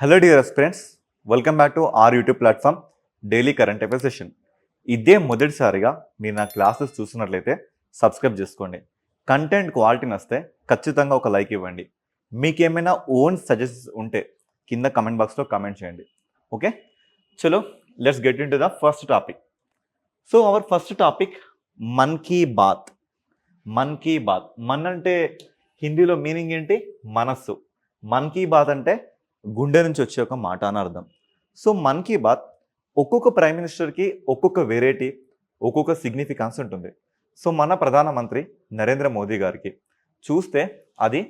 Hello dear friends, welcome back to our YouTube platform daily current affair session. ఇదే మొదటిసారిగా మీరు నా classes చూస్తున్నట్లయితే సబ్స్క్రైబ్ చేసుకోండి. కంటెంట్ క్వాలిటీ నస్తే ఖచ్చితంగా ఒక లైక్ ఇవ్వండి. మీకు ఏమైనా ఓన్ సజెషన్స్ ఉంటే కింద కమెంట్ బాక్స్లో కమెంట్ చేయండి. ఓకే, చలో let's get in to the first topic. So our first topic Mann Ki bath. Mann Ki bath, Mann అంటే హిందీలో మీనింగ్ ఏంటి? మనస్సు. మన్ కీ బాత్ అంటే గుండె నుంచి వచ్చే ఒక మాట అని అర్థం. సో మన్ కీ బాత్ ఒక్కొక్క ప్రైమ్ మినిస్టర్కి ఒక్కొక్క వెరైటీ, ఒక్కొక్క సిగ్నిఫికెన్స్ ఉంటుంది. సో మన ప్రధానమంత్రి నరేంద్ర మోదీ గారికి చూస్తే అది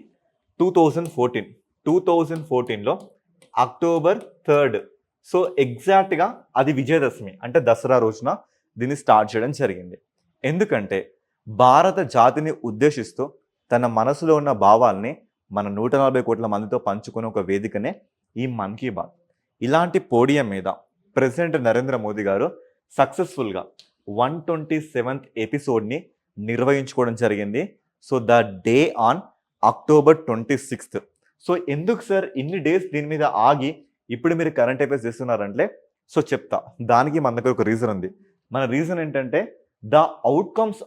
2014లో అక్టోబర్ 3rd. సో ఎగ్జాక్ట్గా అది విజయదశమి అంటే దసరా రోజున దీన్ని స్టార్ట్ చేయడం జరిగింది. ఎందుకంటే భారత జాతిని ఉద్దేశిస్తూ తన మనసులో ఉన్న భావాల్ని మన 140 కోట్ల మందితో పంచుకునే ఒక వేదికనే ఈ మన్ కీ బాత్. ఇలాంటి పోడియం మీద ప్రెసిడెంట్ నరేంద్ర మోదీ గారు సక్సెస్ఫుల్గా 127th ఎపిసోడ్ని నిర్వహించుకోవడం జరిగింది. So the day on October 26th. So ఎందుకు సార్ ఇన్ని డేస్ దీని మీద ఆగి ఇప్పుడు మీరు కరెంట్ అఫైర్స్ చేస్తున్నారంటే సో చెప్తా. దానికి మన దగ్గర ఒక రీజన్ ఉంది. మన రీజన్ ఏంటంటే the outcomes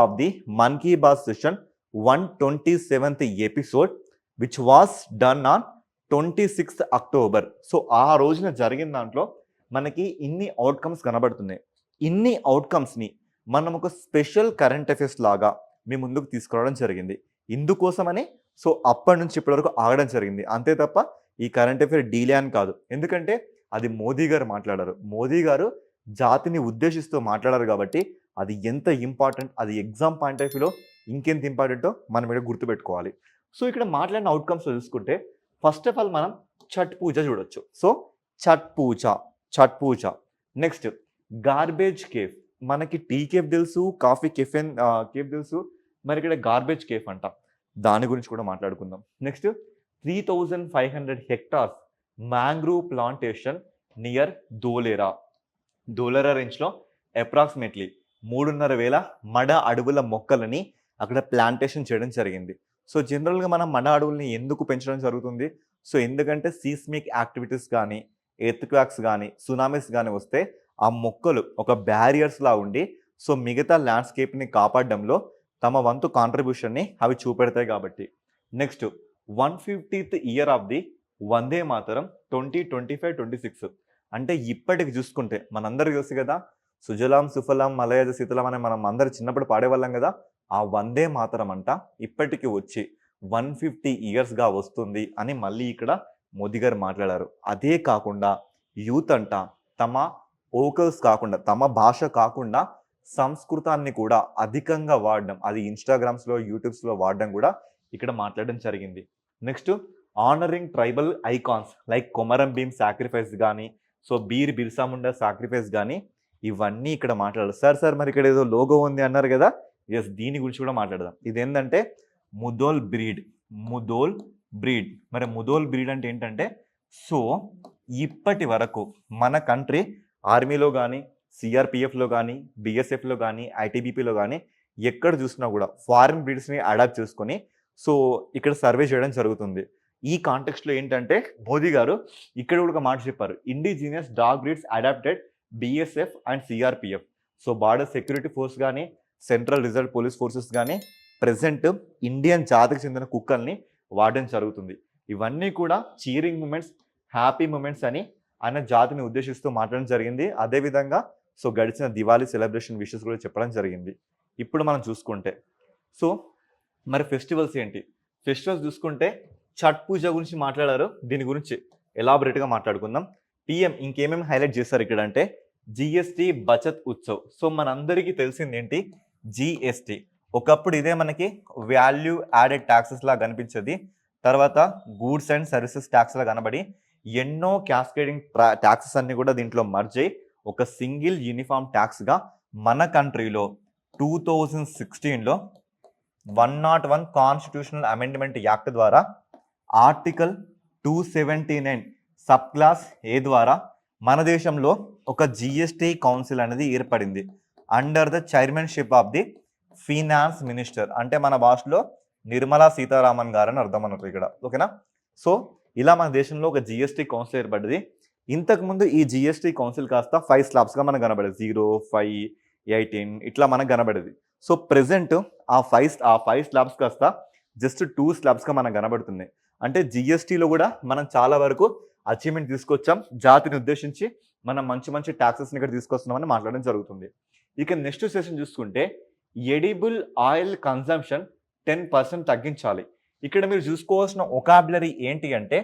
of the Mann Ki Baat session 127th episode which was done on 26th October. So ఆ రోజున జరిగిన దాంట్లో మనకి ఇన్ని అవుట్కమ్స్ కనబడుతున్నాయి. ఇన్ని అవుట్కమ్స్ని మనం ఒక స్పెషల్ కరెంట్ అఫైర్స్ లాగా మీ ముందుకు తీసుకురావడం జరిగింది. ఇందుకోసమని సో అప్పటి నుంచి ఇప్పటివరకు ఆగడం జరిగింది. అంతే తప్ప ఈ కరెంట్ అఫైర్ డీలే అని కాదు. ఎందుకంటే అది మోదీ గారు మాట్లాడారు. మోదీ గారు జాతిని ఉద్దేశిస్తూ మాట్లాడారు కాబట్టి అది ఎంత ఇంపార్టెంట్, అది ఎగ్జామ్ పాయింట్ ఆఫ్ వ్యూలో ఇంకెంత ఇంపార్టెంటో మనం ఇక్కడ గుర్తుపెట్టుకోవాలి. సో ఇక్కడ మాట్లాడిన అవుట్కమ్స్ చూసుకుంటే ఫస్ట్ ఆఫ్ ఆల్ మనం ఛట్ పూజ చూడొచ్చు. So Chhath Puja. Next garbage cafe. మనకి టీ కేఫ్ తెలుసు, కాఫీ కేఫ్ తెలుసు, మరి ఇక్కడ గార్బేజ్ కేఫ్ అంట. దాని గురించి కూడా మాట్లాడుకుందాం. Next 3500 hectares mangrove plantation near Dholera రేంజ్లో అప్రాక్సిమేట్లీ 3,500 మడ అడవుల మొక్కలని అక్కడ ప్లాంటేషన్ చేయడం జరిగింది. సో జనరల్గా మనం మడ అడవుల్ని ఎందుకు పెంచడం జరుగుతుంది? సో ఎందుకంటే సీస్మిక్ యాక్టివిటీస్ కానీ, ఎర్త్క్వాక్స్ కానీ, సునామీస్ కానీ వస్తే ఆ మొక్కలు ఒక బ్యారియర్స్లా ఉండి సో మిగతా ల్యాండ్స్కేప్ని కాపాడడంలో తమ వంతు కాంట్రిబ్యూషన్ని అవి చూపెడతాయి కాబట్టి. Next 150th year of the Vande Mataram 2025-26. అంటే ఇప్పటికి చూసుకుంటే మనందరికీ తెలుసు కదా, సుజలాం సుఫలాం మలయజ శీతలం అని మనం అందరు చిన్నప్పుడు పాడేవాళ్ళం కదా. ఆ వందే మాతరం అంట ఇప్పటికి వచ్చి 150 ఇయర్స్గా వస్తుంది అని మళ్ళీ ఇక్కడ మోదీ గారు మాట్లాడారు. అదే కాకుండా యూత్ అంట తమ ఓకల్స్ కాకుండా, తమ భాష కాకుండా సంస్కృతాన్ని కూడా అధికంగా వాడడం, అది ఇన్స్టాగ్రామ్స్లో, యూట్యూబ్స్లో వాడడం కూడా ఇక్కడ మాట్లాడడం జరిగింది. Next honouring tribal icons like Komaram Bheem sacrifice కానీ, సో బీర్ బిర్సా ముండా సాక్రిఫైస్ కానీ ఇవన్నీ ఇక్కడ మాట్లాడారు. సార్ మరి ఇక్కడ ఏదో లోగో ఉంది అన్నారు కదా, ఎస్ దీని గురించి కూడా మాట్లాడదాం. ఇదేంటంటే ముదోల్ బ్రీడ్. మరి ముదోల్ బ్రీడ్ అంటే ఏంటంటే సో ఇప్పటి వరకు మన కంట్రీ ఆర్మీలో కానీ, సిఆర్పిఎఫ్లో కానీ, బిఎస్ఎఫ్లో కానీ, ఐటీబీపీలో కానీ ఎక్కడ చూసినా కూడా ఫారిన్ బ్రీడ్స్ని అడాప్ట్ చేసుకొని సో ఇక్కడ సర్వే చేయడం జరుగుతుంది. ఈ కాంటెక్స్ట్లో ఏంటంటే మోదీ గారు ఇక్కడ కూడా ఒక మాట చెప్పారు, indigenous dog breeds adapted BSF and CRPF. So border security force కానీ, సెంట్రల్ రిజర్వ్ పోలీస్ ఫోర్సెస్ కానీ ప్రెసెంట్ ఇండియన్ జాతికి చెందిన కుక్కల్ని వాడడం జరుగుతుంది. ఇవన్నీ కూడా చీరింగ్ మూమెంట్స్, హ్యాపీ మూమెంట్స్ అని ఆయన జాతిని ఉద్దేశిస్తూ మాట్లాడడం జరిగింది. అదేవిధంగా సో గడిచిన దివాళీ సెలబ్రేషన్ విషెస్ కూడా చెప్పడం జరిగింది. ఇప్పుడు మనం చూసుకుంటే సో మరి ఫెస్టివల్స్ ఏంటి? ఫెస్టివల్స్ చూసుకుంటే ఛట్ పూజ గురించి మాట్లాడారు. దీని గురించి ఎలాబొరేట్గా మాట్లాడుకుందాం. పిఎం ఇంకేమేమి హైలైట్ చేస్తారు ఇక్కడ అంటే జిఎస్టీ బచత్ ఉత్సవ్. సో మనందరికీ తెలిసింది ఏంటి? జిఎస్టీ. ఒకప్పుడు ఇదే మనకి వాల్యూ యాడెడ్ ట్యాక్సెస్ లా కనిపించేది. తర్వాత గూడ్స్ అండ్ సర్వీసెస్ ట్యాక్స్ లా కనబడి ఎన్నో క్యాస్కేడింగ్ ట్యాక్సెస్ అన్ని కూడా దీంట్లో మర్జ్ అయ్యి ఒక సింగిల్ యూనిఫామ్ ట్యాక్స్గా మన కంట్రీలో 2016లో 101 కాన్స్టిట్యూషనల్ అమెండ్మెంట్ యాక్ట్ ద్వారా ఆర్టికల్ 279 సబ్ క్లాస్ ఏ ద్వారా మన దేశంలో ఒక జిఎస్టీ కౌన్సిల్ అనేది ఏర్పడింది under the chairmanship of the finance minister. అంటే మన భాషలో నిర్మలా సీతారామన్ గారు అని అర్థం అన్నట్టు ఇక్కడ. ఓకేనా? సో ఇలా మన దేశంలో ఒక జిఎస్టీ కౌన్సిల్ ఏర్పడ్డది. ఇంతకుముందు ఈ జిఎస్టీ కౌన్సిల్ కాస్త 5 స్లాబ్స్‌గా మనకు కనబడేది. 0, 5, 18 ఇట్లా మనకు కనబడేది. సో, ప్రెజెంట్ ఆ 5 స్లాబ్స్ కాస్త జస్ట్ 2 స్లాబ్స్‌గా మనకు కనబడుతున్నాయి. అంటే జిఎస్టీలో కూడా మనం చాలా వరకు అచీవ్‌మెంట్ తీసుకొచ్చాం. జాతిని ఉద్దేశించి మనం మంచి మంచి టాక్సెస్‌ని ఇక్కడ తీసుకొస్తున్నామని మాట్లాడడం జరుగుతుంది. ఇక నెక్స్ట్ సెషన్ చూసుకుంటే ఎడిబుల్ ఆయిల్ కన్జంప్షన్ 10% తగ్గించాలి. ఇక్కడ మీరు చూసుకోవాల్సిన వొకాబులరీ ఏంటి అంటే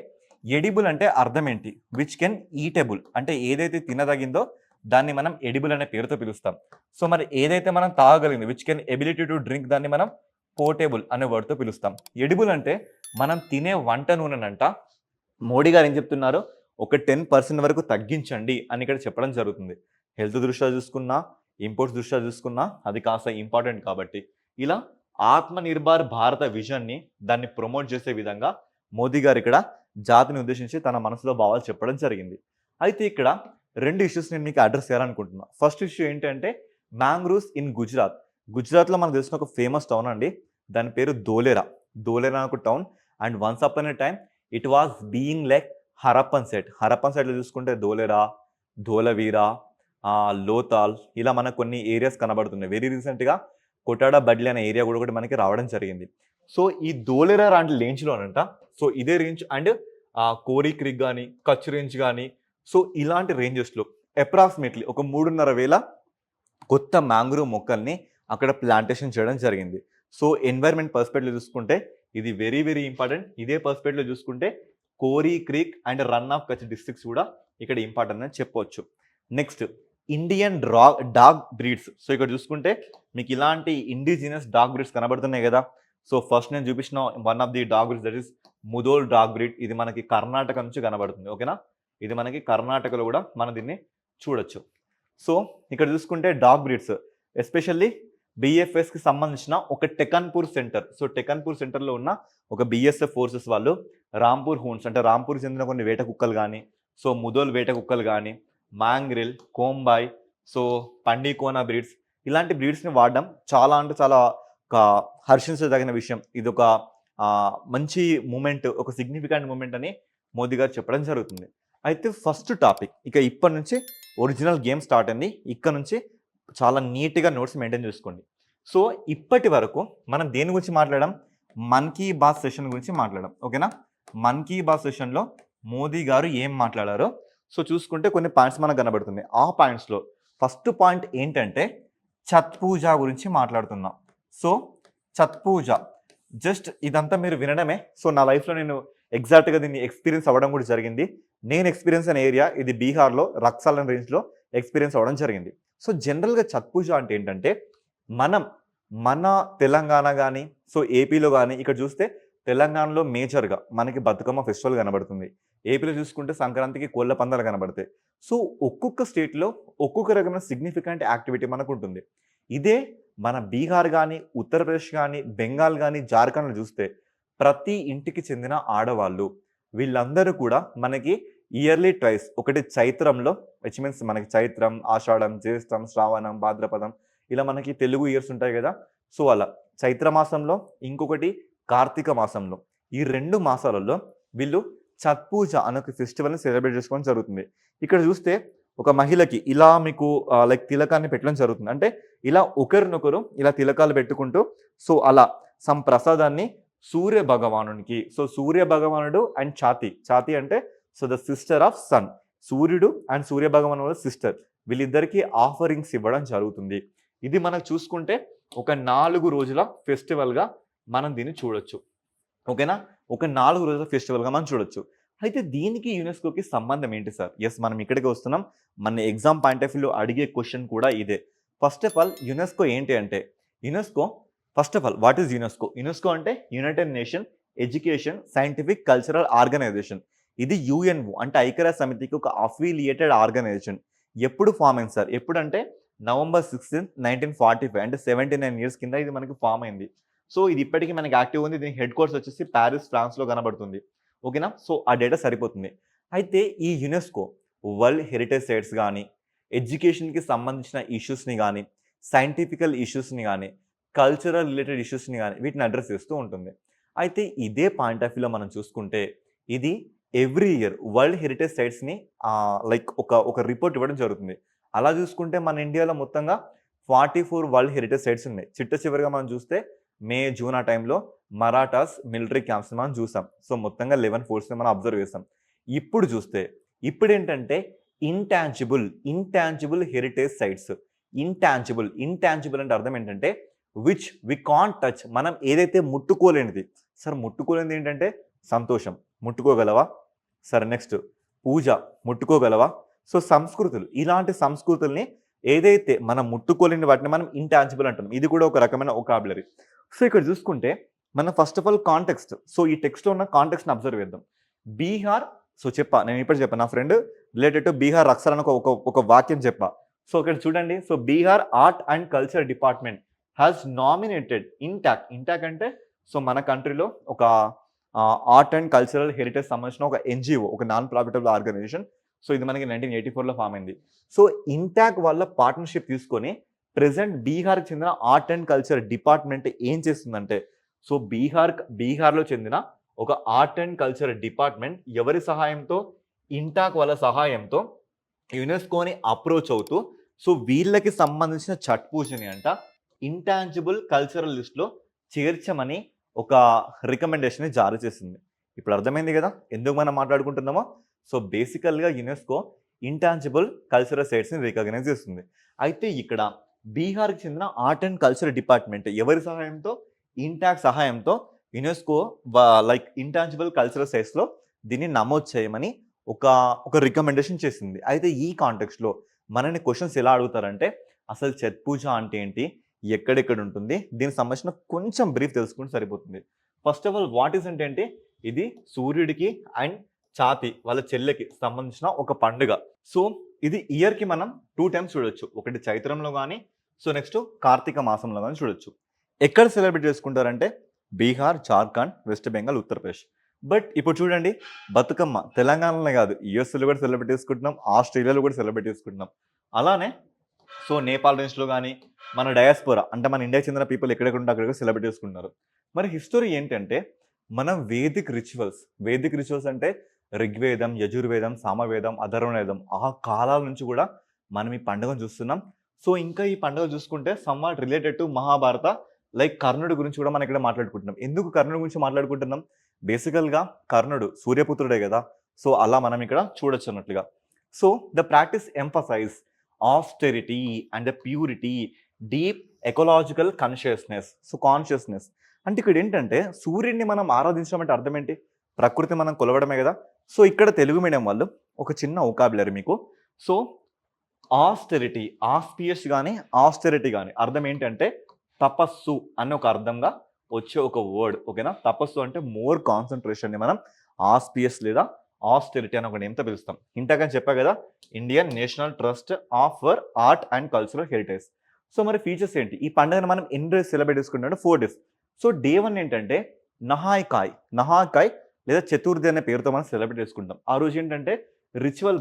ఎడిబుల్ అంటే అర్థం ఏంటి? విచ్ కెన్ ఈటబుల్ అంటే ఏదైతే తినదగిందో దాన్ని మనం ఎడిబుల్ అనే పేరుతో పిలుస్తాం. సో మరి ఏదైతే మనం తాగగలిగింది which can ability to drink దాన్ని మనం పోర్టబుల్ అనే వర్డ్‌తో పిలుస్తాం. ఎడిబుల్ అంటే మనం తినే వంట నూనెనంట మోడీ గారు ఏం చెప్తున్నారు? ఒక 10% వరకు తగ్గించండి అని ఇక్కడ చెప్పడం జరుగుతుంది. హెల్త్ దృష్ట్యా చూసుకున్నా, ఇంపోర్ట్స్ దృష్ట్యా చూసుకున్నా అది కాస్త ఇంపార్టెంట్ కాబట్టి ఇలా ఆత్మనిర్భర్ భారత విజన్‌ని దాన్ని ప్రమోట్ చేసే విధంగా మోదీ గారు ఇక్కడ జాతిని ఉద్దేశించి తన మనసులో భావాలు చెప్పడం జరిగింది. అయితే ఇక్కడ 2 ఇష్యూస్ నేను మీకు అడ్రెస్ చేయాలనుకుంటున్నా. ఫస్ట్ ఇష్యూ ఏంటంటే మ్యాంగ్రూవ్స్ ఇన్ గుజరాత్. గుజరాత్‌లో మనకు తెలిసిన ఒక ఫేమస్ టౌన్ అండి. దాని పేరు ధోలేరా. ధోలేరా అనే ఒక town and once upon a time it was being like Harappan set. Harappan సెట్‌లో చూసుకుంటే ధోలేరా, ధోలవీరా, లోతాల్ ఇలా మనకు కొన్ని ఏరియాస్ కనబడుతున్నాయి. వెరీ రీసెంట్‌గా కొటాడా బడ్లీ అనే ఏరియా కూడా మనకి రావడం జరిగింది. సో ఈ ధోలేరా లాంటి రేంజ్‌లోనంట సో ఇదే రేంజ్ అండ్ కోరీ క్రిక్ గానీ, కచ్ రేంజ్ గానీ సో ఇలాంటి రేంజెస్‌లో అప్రాక్సిమేట్‌లీ ఒక 3,500,000 కొత్త మ్యాంగ్రోవ్ మొక్కల్ని అక్కడ ప్లాంటేషన్ చేయడం జరిగింది. సో ఎన్వైర్న్‌మెంట్ పర్స్పెక్టివ్‌లో చూసుకుంటే ఇది వెరీ వెరీ ఇంపార్టెంట్. ఇదే పర్స్పెక్టివ్‌లో చూసుకుంటే కోరీ creek and run of Kutch districts కూడా ఇక్కడ ఇంపార్టెంట్ అని చెప్పొచ్చు. Next Indian dog breeds. So ఇక్కడ చూసుకుంటే మీకు ఇలాంటి ఇండిజినస్ డాగ్ బ్రీడ్స్ కనబడుతున్నాయి కదా! సో ఫస్ట్ నేను చూపించిన one of the dog breeds that is Mudhol dog breed. ఇది మనకి కర్ణాటక నుంచి కనబడుతుంది. ఓకేనా? ఇది మనకి కర్ణాటకలో కూడా మనం దీన్ని చూడొచ్చు. సో ఇక్కడ చూసుకుంటే డాగ్ బ్రీడ్స్ ఎస్పెషల్లీ బీఎఫ్ఎస్‌కి సంబంధించిన ఒక టెకన్పూర్ సెంటర్. సో టెకన్పూర్ సెంటర్‌లో ఉన్న ఒక బీఎస్ఎఫ్ ఫోర్సెస్ వాళ్ళు రాంపూర్ హూన్స్ అంటే రాంపూర్‌కి చెందిన కొన్ని వేట కుక్కలు గానీ, సో ముధోల్ వేట కుక్కలు గానీ, మాంగ్రిల్, కోంబాయ్, సో పండికోనా బ్రీడ్స్ ఇలాంటి బ్రీడ్స్‌ని వాడడం చాలా అంటే చాలా ఒక హర్షించదగిన విషయం. ఇదొక మంచి మూమెంట్, ఒక సిగ్నిఫికెంట్ మూమెంట్ అని మోదీ గారు చెప్పడం జరుగుతుంది. అయితే ఫస్ట్ టాపిక్ ఇక ఇప్పటి నుంచి ఒరిజినల్ గేమ్ స్టార్ట్ అయింది. ఇక్కడ నుంచి చాలా నీట్‌గా నోట్స్ మెయింటైన్ చేసుకోండి. సో ఇప్పటి వరకు మనం దేని గురించి మాట్లాడాం? మన్ కీ బాత్ సెషన్ గురించి మాట్లాడాం. ఓకేనా? మన్ కీ బాత్ సెషన్‌లో మోదీ గారు ఏం మాట్లాడారో సో చూసుకుంటే కొన్ని పాయింట్స్ మనకు కనబడుతున్నాయి. ఆ పాయింట్స్‌లో ఫస్ట్ పాయింట్ ఏంటంటే ఛత్ పూజ గురించి మాట్లాడుతున్నాం. సో ఛత్ పూజ జస్ట్ ఇదంతా మీరు వినడమే. సో నా లైఫ్‌లో నేను ఎగ్జాక్ట్‌గా దీన్ని ఎక్స్‌పీరియన్స్ అవ్వడం కూడా జరిగింది. నేను ఎక్స్‌పీరియన్స్ అయిన ఏరియా ఇది బీహార్‌లో రక్సాల్ అనే రేంజ్‌లో ఎక్స్‌పీరియన్స్ అవ్వడం జరిగింది. సో జనరల్‌గా ఛత్ పూజ అంటే ఏంటంటే మన తెలంగాణ గానీ, సో ఏపీలో గానీ ఇక్కడ చూస్తే తెలంగాణలో మేజర్‌గా మనకి బతుకమ్మ ఫెస్టివల్ కనబడుతుంది. ఏపీలో చూసుకుంటే సంక్రాంతికి కోళ్ల పందాలు కనబడతాయి. సో ఒక్కొక్క స్టేట్‌లో ఒక్కొక్క రకమైన సిగ్నిఫికెంట్ యాక్టివిటీ మనకుంటుంది. ఇదే మన బీహార్ గానీ, ఉత్తరప్రదేశ్ గానీ, బెంగాల్ గానీ, జార్ఖండ్‌లో చూస్తే ప్రతి ఇంటికి చెందిన ఆడవాళ్ళు వీళ్ళందరూ కూడా మనకి ఇయర్లీ ట్వైస్ ఒకటి చైత్రంలో విచ్ మీన్స్ మనకి చైత్రం, ఆషాఢం, జ్యేష్టం, శ్రావణం, భాద్రపదం ఇలా మనకి తెలుగు ఇయర్స్ ఉంటాయి కదా! సో అలా చైత్ర మాసంలో ఇంకొకటి కార్తీక మాసంలో ఈ 2 మాసాలలో వీళ్ళు ఛత్ పూజ అనే ఒక ఫెస్టివల్‌ని సెలబ్రేట్ చేసుకోవడం జరుగుతుంది. ఇక్కడ చూస్తే ఒక మహిళకి ఇలా మీకు లైక్ తిలకాన్ని పెట్టడం జరుగుతుంది. అంటే ఇలా ఒకరినొకరు ఇలా తిలకాలు పెట్టుకుంటూ సో అలా సమ్ ప్రసాదాన్ని సూర్య భగవానునికి సో సూర్య భగవానుడు అండ్ ఛాతి అంటే so the sister of sun. సూర్యుడు అండ్ సూర్య భగవానుడు సిస్టర్ వీళ్ళిద్దరికీ ఆఫరింగ్స్ ఇవ్వడం జరుగుతుంది. ఇది మనం చూసుకుంటే ఒక 4 రోజుల ఫెస్టివల్‌గా మనం దీన్ని చూడొచ్చు. ఓకేనా? ఒక 4 రోజుల ఫెస్టివల్‌గా మనం చూడొచ్చు. అయితే దీనికి యునెస్కోకి సంబంధం ఏంటి సార్? యెస్ మనం ఇక్కడికే వస్తున్నాం. మన ఎగ్జామ్ పాయింట్ ఆఫ్ వ్యూలో అడిగే క్వెషన్ కూడా ఇదే. ఫస్ట్ ఆఫ్ ఆల్ యునెస్కో ఏంటి అంటే UNESCO first of all what is UNESCO? UNESCO అంటే United Nation Education, Scientific, Cultural Organisation. ఇది యుఎన్ఓ అంటే ఐక్యరాజ్య సమితికి ఒక అఫిలియేటెడ్ ఆర్గనైజేషన్. ఎప్పుడు ఫామ్ అయింది సార్? ఎప్పుడంటే నవంబర్ 16, 1945 అంటే 79 ఇయర్స్ కింద ఇది మనకి ఫామ్ అయింది. సో ఇది ఇప్పటికీ మనకి యాక్టివ్ ఉంది. దీని హెడ్ క్వార్టర్స్ వచ్చేసి పారిస్, ఫ్రాన్స్‌లో కనబడుతుంది. ఓకేనా? సో ఆ డేటా సరిపోతుంది. అయితే ఈ యునెస్కో వరల్డ్ హెరిటేజ్ సైట్స్ గానీ, ఎడ్యుకేషన్‌కి సంబంధించిన ఇష్యూస్‌ని గానీ, సైంటిఫికల్ ఇష్యూస్‌ని గానీ, కల్చరల్ రిలేటెడ్ ఇష్యూస్‌ని గానీ వీటిని అడ్రెస్ చేస్తూ ఉంటుంది. అయితే ఇదే పాయింట్ ఆఫ్ వ్యూలో మనం చూసుకుంటే ఇది ఎవ్రీ ఇయర్ వరల్డ్ హెరిటేజ్ సైట్స్ని లైక్ ఒక రిపోర్ట్ ఇవ్వడం జరుగుతుంది. అలా చూసుకుంటే మన ఇండియాలో మొత్తంగా 44 వరల్డ్ హెరిటేజ్ సైట్స్ ఉన్నాయి. చివరిగా మనం చూస్తే మే, జూన్ ఆ టైంలో మరాఠాస్ మిలిటరీ క్యాంప్స్ని మనం చూసాం. సో మొత్తంగా 11 ఫోర్ట్స్ని మనం అబ్జర్వ్ చేసాం. ఇప్పుడు చూస్తే ఇప్పుడేంటంటే ఇంటాంజిబుల్ హెరిటేజ్ సైట్స్. ఇంటాంజిబుల్ అంటే అర్థం ఏంటంటే విచ్ వి కాంట్ టచ్. మనం ఏదైతే ముట్టుకోలేనిది. సార్ ముట్టుకోలేనిది ఏంటంటే సంతోషం, ముట్టుకోగలవా? సరే నెక్స్ట్ పూజ, ముట్టుకోగలవా? సో సంస్కృతులు, ఇలాంటి సంస్కృతుల్ని ఏదైతే మనం ముట్టుకోలేని వాటిని మనం ఇంటాంజిబుల్ అంటాం. ఇది కూడా ఒక రకమైన వొకాబులరీ. సో ఇక్కడ చూసుకుంటే మనం first of all context. So ఈ టెక్స్ట్లో ఉన్న కాంటెక్స్ట్ని అబ్జర్వ్ చేద్దాం. బీహార్, సో నేను ఇప్పుడు చెప్పాను, నా friend related to Bihar Akshar అని ఒక వాక్యం చెప్పా. సో ఇక్కడ చూడండి, so Bihar art and culture department has nominated INTACH అంటే సో మన కంట్రీలో ఒక ఆర్ట్ అండ్ కల్చరల్ హెరిటేజ్ సంబంధించిన ఒక ఎన్జిఓ, ఒక నాన్ ప్రాఫిటబుల్ ఆర్గనైజేషన్. సో ఇది మనకి 1984లో ఫామ్ అయింది. సో ఇంటాక్ వాళ్ళ పార్ట్నర్షిప్ తీసుకొని ప్రెసెంట్ బీహార్కి చెందిన ఆర్ట్ అండ్ కల్చర్ డిపార్ట్మెంట్ ఏం చేస్తుందంటే, సో బీహార్లో చెందిన ఒక ఆర్ట్ అండ్ కల్చర్ డిపార్ట్మెంట్ ఎవరి సహాయంతో, ఇంటాక్ వాళ్ళ సహాయంతో యునెస్కోని అప్రోచ్ అవుతూ సో వీళ్ళకి సంబంధించిన ఛట్ పూజని అంట ఇంటాంజిబుల్ కల్చరల్ లిస్ట్లో చేర్చమని ఒక రికమెండేషన్ జారీ చేసింది. ఇప్పుడు అర్థమైంది కదా ఎందుకు మనం మాట్లాడుకుంటున్నామో. సో బేసికల్గా యునెస్కో ఇంటాంజిబుల్ కల్చరల్ సైట్స్ని రికగ్నైజ్ చేస్తుంది. అయితే ఇక్కడ బీహార్కి చెందిన ఆర్ట్ అండ్ కల్చర్ డిపార్ట్మెంట్ ఎవరి సహాయంతో, ఇంటాక్ సహాయంతో యునెస్కో లైక్ ఇంటాంజిబుల్ కల్చరల్ సైట్స్లో దీన్ని నమోదు చేయమని ఒక రికమెండేషన్ చేసింది. అయితే ఈ కాంటెక్స్ట్లో మనని క్వశ్చన్స్ ఎలా అడుగుతారంటే, అసలు ఛత్ పూజ అంటే ఏంటి, ఎక్కడెక్కడ ఉంటుంది, దీనికి సంబంధించిన కొంచెం బ్రీఫ్ తెలుసుకుంటే సరిపోతుంది. First of all what is అంటే ఇది సూర్యుడికి అండ్ ఛాతి వాళ్ళ చెల్లెకి సంబంధించిన ఒక పండుగ. సో ఇది ఇయర్కి మనం 2 times చూడొచ్చు. ఒకటి చైత్రంలో కానీ, సో నెక్స్ట్ కార్తీక మాసంలో కానీ చూడొచ్చు. ఎక్కడ సెలబ్రేట్ చేసుకుంటారంటే బీహార్, జార్ఖండ్, వెస్ట్ బెంగాల్, ఉత్తరప్రదేశ్. బట్ ఇప్పుడు చూడండి, బతుకమ్మ తెలంగాణలోనే కాదు, యూఎస్లో కూడా సెలబ్రేట్ చేసుకుంటున్నాం, ఆస్ట్రేలియాలో కూడా సెలబ్రేట్ చేసుకుంటున్నాం. అలానే సో నేపాల్ రేంజ్లో కానీ మన డయాస్పోరా అంటే మన ఇండియాకి చెందిన పీపుల్ ఎక్కడెక్కడ ఉంటే అక్కడ సెలబ్రేట్ చేసుకుంటున్నారు. మరి హిస్టరీ ఏంటంటే మనం వేదిక్ రిచువల్స్ అంటే ఋగ్వేదం, యజుర్వేదం, సామవేదం, అథర్వవేదం ఆ కాలాల నుంచి కూడా మనం ఈ పండుగను చూస్తున్నాం. సో ఇంకా ఈ పండుగ చూసుకుంటే somewhat related to Mahabharata, like కర్ణుడి గురించి కూడా మనం ఇక్కడ మాట్లాడుకుంటున్నాం. ఎందుకు కర్ణుడి గురించి మాట్లాడుకుంటున్నాం? బేసికల్గా కర్ణుడు సూర్యపుత్రుడే కదా, సో అలా మనం ఇక్కడ చూడొచ్చు అన్నట్లుగా. So the practice emphasize austerity and the purity, deep ecological consciousness. So consciousness అంటే ఇక్కడ ఏంటంటే సూర్యుడిని మనం ఆరాధించడం అంటే అర్థం ఏంటి? ప్రకృతి మనం కొలవడమే కదా. సో ఇక్కడ తెలుగు మీడియం వాళ్ళు ఒక చిన్న వొకాబులరీ మీకు. సో ఆస్టెరిటీ, ఆస్పియస్ కానీ ఆస్టెరిటీ కానీ అర్థం ఏంటంటే తపస్సు అనే ఒక అర్థంగా వచ్చే ఒక వర్డ్, ఓకేనా. తపస్సు అంటే మోర్ కాన్సన్ట్రేషన్ని మనం ఆస్పియస్ లేదా ఆస్టెరిటీ అని ఒక నేమ్తో పిలుస్తాం. ఇంతకని చెప్పా కదా, Indian national trust of for art and cultural heritage. So మరి ఫీచర్స్ ఏంటి? ఈ పండుగను మనం ఎన్ని డేస్ సెలబ్రేట్ చేసుకుంటాం? 4 days. సో డే 1 ఏంటంటే నహాయ్ లేదా చతుర్థి అనే పేరుతో మనం సెలబ్రేట్ చేసుకుంటాం. ఆ రోజు ఏంటంటే రిచువల్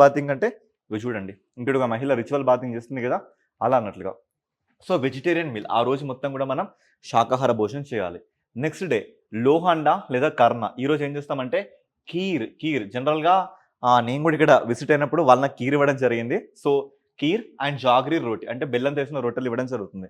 బాతింగ్ అంటే ఇవి చూడండి, ఇంకొక మహిళ రిచువల్ బాతింగ్ చేస్తుంది కదా, అలా అన్నట్లుగా. సో వెజిటేరియన్ మీల్, ఆ రోజు మొత్తం కూడా మనం శాకాహార భోజనం చేయాలి. నెక్స్ట్ డే లోహాండా లేదా కర్ణ, ఈరోజు ఏం చేస్తామంటే కీర్ జనరల్గా నేను కూడా ఇక్కడ విజిట్ అయినప్పుడు వాళ్ళ కీర్ ఇవ్వడం జరిగింది. సో కీర్ అండ్ జాగరీ రోటీ అంటే బెల్లం చేసిన రొట్టెలు ఇవ్వడం జరుగుతుంది.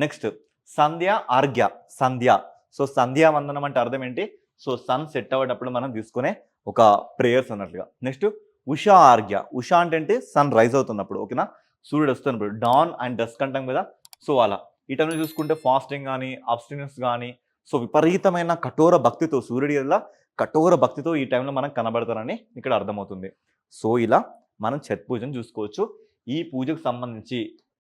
నెక్స్ట్ సంధ్య. సో సంధ్యా వందనం అంటే అర్థం ఏంటి? సో సన్ సెట్ అవ్వటప్పుడు మనం తీసుకునే ఒక ప్రేయర్స్ అన్నట్లుగా. నెక్స్ట్ ఉషా అంటే సన్ రైజ్ అవుతున్నప్పుడు, ఓకేనా, సూర్యుడు వస్తున్నప్పుడు, డాన్ అండ్ డస్క్ అంటాం కదా. సో అలా ఈ టైంలో చూసుకుంటే ఫాస్టింగ్ కానీ అబ్స్టినెన్స్ కానీ, సో విపరీతమైన కఠోర భక్తితో ఈ టైంలో మనం కనబడతారని ఇక్కడ అర్థమవుతుంది. సో ఇలా మనం ఛత్ పూజను చూసుకోవచ్చు. ఈ పూజకు సంబంధించి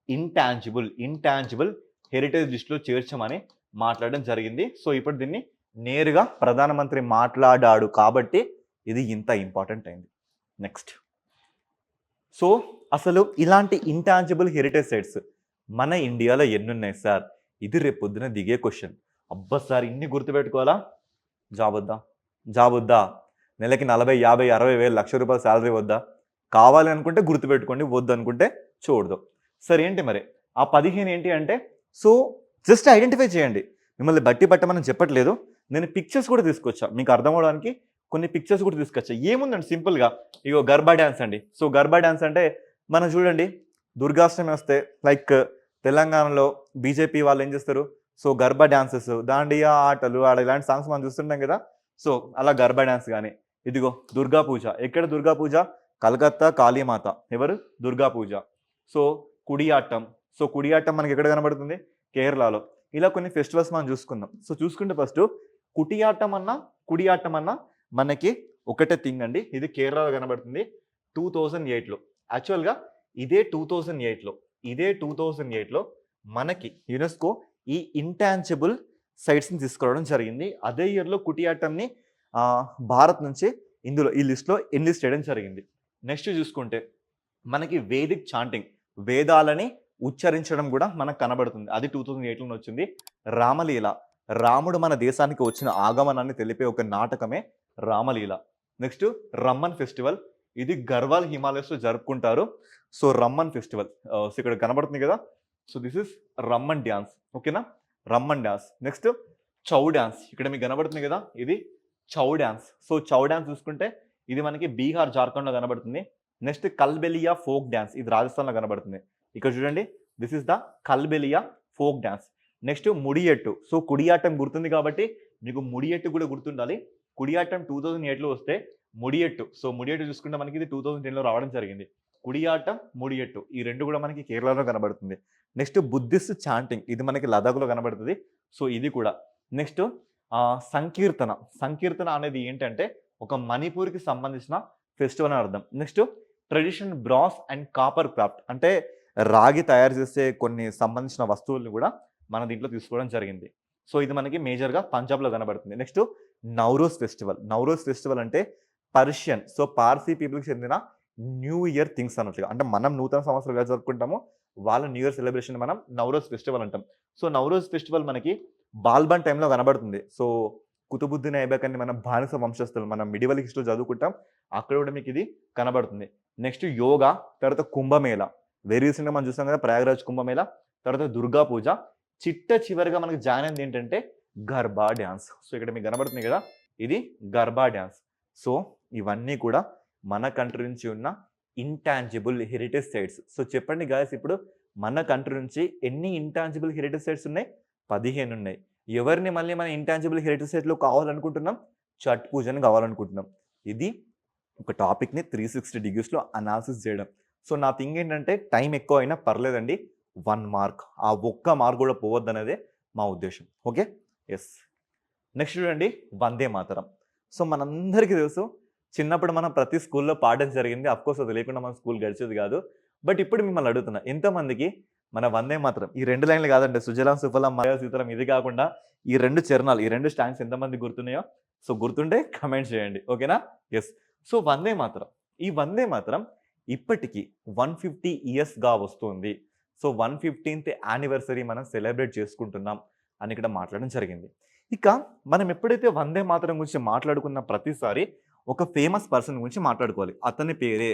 ఇంటాంజిబుల్ హెరిటేజ్ లిస్టులో చేర్చమని మాట్లాడడం జరిగింది. సో ఇప్పుడు దీన్ని నేరుగా ప్రధానమంత్రి మాట్లాడాడు కాబట్టి ఇది ఇంత ఇంపార్టెంట్ అయింది. నెక్స్ట్, సో అసలు ఇలాంటి ఇంటాంజిబుల్ హెరిటేజ్ సైట్స్ మన ఇండియాలో ఎన్ని ఉన్నాయి సార్? ఇది రేపు పొద్దున దిగే క్వశ్చన్. అబ్బా సార్ ఇన్ని గుర్తుపెట్టుకోవాలా? జాబ్ వద్దా? నెలకి 40, 50, 60 వేలు, ₹1,00,000 శాలరీ వద్దా? కావాలి అనుకుంటే గుర్తుపెట్టుకోండి, వద్దు అనుకుంటే చూడదు. సరే ఏంటి మరి ఆ 15 ఏంటి అంటే, సో జస్ట్ ఐడెంటిఫై చేయండి. మిమ్మల్ని బట్టి పట్టమని చెప్పట్లేదు, నేను పిక్చర్స్ కూడా తీసుకొచ్చా మీకు అర్థం అవడానికి. కొన్ని పిక్చర్స్ కూడా తీసుకొచ్చా. ఏముందండి సింపుల్‌గా ఇగో గర్బా డాన్స్ అండి. సో గర్బా డాన్స్ అంటే మనం చూడండి దుర్గాష్టమి వస్తే లైక్ తెలంగాణలో బీజేపీ వాళ్ళు ఏం చేస్తారు? సో గర్బా డాన్సెస్, దాండియా ఆటలు ఆడ ఇలాంటి సాంగ్స్ మనం చూస్తుంటాం కదా! సో అలా గర్బా డాన్స్ గాని, ఇదిగో దుర్గా పూజ. ఎక్కడ దుర్గా పూజ? కలకత్తా కాళీమాత. ఎవరు? దుర్గా పూజ. సో కుడియాట్టం. సో కుడియాట్టం మనకి ఎక్కడ కనబడుతుంది? కేరళలో. ఇలా కొన్ని ఫెస్టివల్స్ మనం చూసుకుందాం. సో చూసుకుంటే ఫస్ట్ కుటియాట్టం అన్నా, కుడియాట్టం అన్నా మనకి ఒకటే థింగ్ అండి. ఇది కేరళలో కనబడుతుంది 2008లో. యాక్చువల్‌గా ఇదే 2008లో మనకి యునెస్కో ఈ ఇంటాంజిబుల్ సైట్స్‌ని తీసుకురావడం జరిగింది. అదే ఇయర్‌లో కుటియాట్టంని భారత్ నుంచి ఇందులో ఈ లిస్ట్‌లో ఎన్లిస్ట్ చేయడం జరిగింది. నెక్స్ట్ చూసుకుంటే మనకి వేదిక్ చాంటింగ్, వేదాలని ఉచ్చరించడం కూడా మనకు కనబడుతుంది. అది 2008లోనే వచ్చింది. రామలీల, రాముడు మన దేశానికి వచ్చిన ఆగమనాన్ని తెలిపే ఒక నాటకమే రామలీల. Next Ramman festival. ఇది గర్వాల్ హిమాలయస్‌లో జరుపుకుంటారు. So రమ్మన్ festival. సో ఇక్కడ కనబడుతుంది కదా! So this is Ramman dance. ఓకేనా? Ramman dance. Next Chhau dance. ఇక్కడ మీకు కనబడుతుంది కదా! ఇది Chhau dance. So Chhau dance చూసుకుంటే ఇది మనకి బీహార్, జార్ఖండ్‌లో కనబడుతుంది. Next Kalbelia folk dance. ఇది రాజస్థాన్‌లో కనబడుతుంది. ఇక్కడ చూడండి this is the Kalbelia folk dance. Next Mudiyettu. So Kudiyattam గుర్తుంది కాబట్టి మీకు ముడియట్టు కూడా గుర్తుండాలి. కుడియాట్టం 2008లో వస్తే ముడియట్టు. సో ముడియట్టు చూసుకుంటే మనకి ఇది 2010లో రావడం జరిగింది. కుడియాట్టం, ముడియట్టు ఈ 2 కూడా మనకి కేరళలో కనబడుతుంది. Next Buddhist chanting. ఇది మనకి లదాఖ్‌లో కనబడుతుంది. సో ఇది కూడా. నెక్స్ట్ సంకీర్తన. సంకీర్తన అనేది ఏంటంటే ఒక మణిపూర్‌కి సంబంధించిన ఫెస్టివల్ అని అర్థం. Next traditional brass and copper craft. అంటే రాగి తయారు చేసే కొన్ని సంబంధించిన వస్తువుల్ని కూడా మన దీంట్లో తీసుకోవడం జరిగింది. సో ఇది మనకి మేజర్‌గా పంజాబ్‌లో కనబడుతుంది. Next Nowruz festival. Nowruz festival అంటే పర్షియన్, సో పార్సీ పీపుల్‌కి చెందిన న్యూ ఇయర్ థింగ్స్ అన్నట్లుగా. అంటే మనం నూతన సంవత్సరం ఎలా జరుపుకుంటామో వాళ్ళ న్యూ ఇయర్ సెలబ్రేషన్ మనం నౌరోజ్ ఫెస్టివల్ అంటాం. సో నౌరోజ్ ఫెస్టివల్ మనకి బాల్బన్ టైంలో కనబడుతుంది. సో కుతుబుద్దీన్ ఐబక్ అని మన బానిస వంశస్థులు మనం మిడివల్ హిస్టరీలో చదువుకుంటాం. అక్కడ కూడా మీకు ఇది కనబడుతుంది. నెక్స్ట్ యోగా, తర్వాత కుంభమేళ. వెరీ రీసెంట్‌గా మనం చూసాం కదా ప్రయాగ్‌రాజ్ కుంభమేళ, తర్వాత దుర్గా పూజ. చివరగా మనకి జాయిన్ అయింది ఏంటంటే గర్బా డాన్స్. సో ఇక్కడ మీకు కనబడుతుంది కదా! ఇది గర్బా డాన్స్. సో ఇవన్నీ కూడా మన కంట్రీ నుంచి ఉన్న ఇంటాంజిబుల్ హెరిటేజ్ సైట్స్. సో చెప్పండి గాయ్స్, ఇప్పుడు మన కంట్రీ నుంచి ఎన్ని ఇంటాంజిబుల్ హెరిటేజ్ సైట్స్ ఉన్నాయి? 15 ఉన్నాయి. ఎవరిని మళ్ళీ మన ఇంటాంజిబుల్ హెరిటేజ్ సైట్‌లో కావాలనుకుంటున్నాం? ఛట్ పూజని కావాలనుకుంటున్నాం. ఇది ఒక టాపిక్‌ని 360 డిగ్రీస్‌లో అనాలిసిస్ చేయడం. సో నా థింగ్ ఏంటంటే టైం ఎక్కువ అయినా పర్లేదండి. 1 మార్క్. ఆ ఒక్క మార్క్ కూడా పోవద్దనేదే మా ఉద్దేశం. ఓకే? యెస్. నెక్స్ట్ చూడండి వందే మాతరం. సో మనందరికీ తెలుసు చిన్నప్పుడు మనం ప్రతి స్కూల్‌లో పాడడం జరిగింది. అఫ్‌కోర్స్ అది లేకుండా మన స్కూల్ గడిచేది కాదు. బట్ ఇప్పుడు మిమ్మల్ని అడుగుతున్నా, ఎంతమందికి మన వందే మాతరం ఈ 2 లైన్‌లు కాదండి, సుజలాం సుఫలాం మలయజ సీతలాం ఇది కాకుండా ఈ 2 చరణాలు, ఈ 2 స్టాంగ్స్ ఎంతమందికి గుర్తున్నాయో? సో గుర్తుంటే కామెంట్ చేయండి. ఓకేనా? యెస్. సో వందే మాతరం. ఈ వందే మాతరం ఇప్పటికి 150 ఇయర్స్‌గా వస్తుంది. సో 115థ్ యానివర్సరీ మనం సెలబ్రేట్ చేసుకుంటున్నాం అని ఇక్కడ మాట్లాడడం జరిగింది. ఇక మనం ఎప్పుడైతే వందే మాతరం గురించి మాట్లాడుకున్న ప్రతిసారి ఒక ఫేమస్ పర్సన్ గురించి మాట్లాడుకోవాలి. అతని పేరే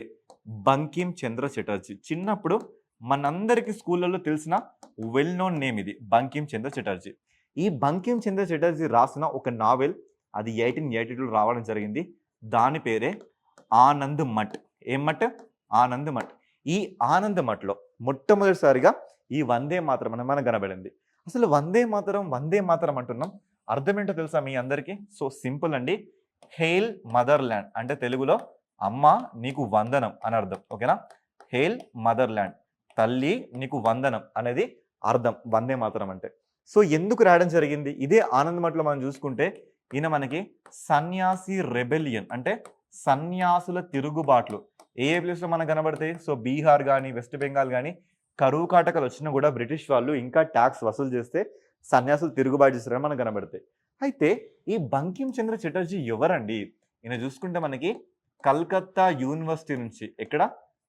బంకిం చంద్ర చటర్జీ. చిన్నప్పుడు మనందరికీ స్కూళ్ళలో తెలిసిన వెల్ నోన్ నేమ్ ఇది, బంకిం చంద్ర చటర్జీ. ఈ బంకిం చంద్ర చటర్జీ రాసిన ఒక నావెల్ అది 1882లో రావడం జరిగింది. దాని పేరే ఆనంద్ మఠ్. ఏం మఠ్? ఆనంద్ మఠ్. ఈ ఆనంద్ మఠ్‌లో మొట్టమొదటిసారిగా ఈ వందే మాతరం అని మనకు కనబడింది. అసలు వందే మాతరం అంటున్నాం. అర్థం ఏంటో తెలుసా మీ అందరికీ? సో సింపుల్ అండి. హెయిల్ మదర్‌ల్యాండ్ అంటే తెలుగులో అమ్మ నీకు వందనం అని అర్థం. ఓకేనా? హెయిల్ మదర్‌ల్యాండ్, తల్లి నీకు వందనం అనేది అర్థం వందే మాతరం అంటే. సో ఎందుకు రాయడం జరిగింది? ఇదే ఆనంద్ మఠ్‌లో మనం చూసుకుంటే ఈయన మనకి సన్యాసి రెబెలియన్ అంటే సన్యాసుల తిరుగుబాట్లు ఏ ప్లేస్‌లో మనకు కనబడతాయి? సో బీహార్ గాని, వెస్ట్ బెంగాల్ గాని కరువు కాటకాలు వచ్చినా కూడా బ్రిటిష్ వాళ్ళు ఇంకా ట్యాక్స్ వసూలు చేస్తే సన్యాసులు తిరుగుబాటు చేస్తారని మనకు కనబడతాయి. అయితే ఈ బంకిం చంద్ర చటర్జీ ఎవరండి? ఈయన చూసుకుంటే మనకి కలకత్తా యూనివర్సిటీ నుంచి, ఎక్కడ?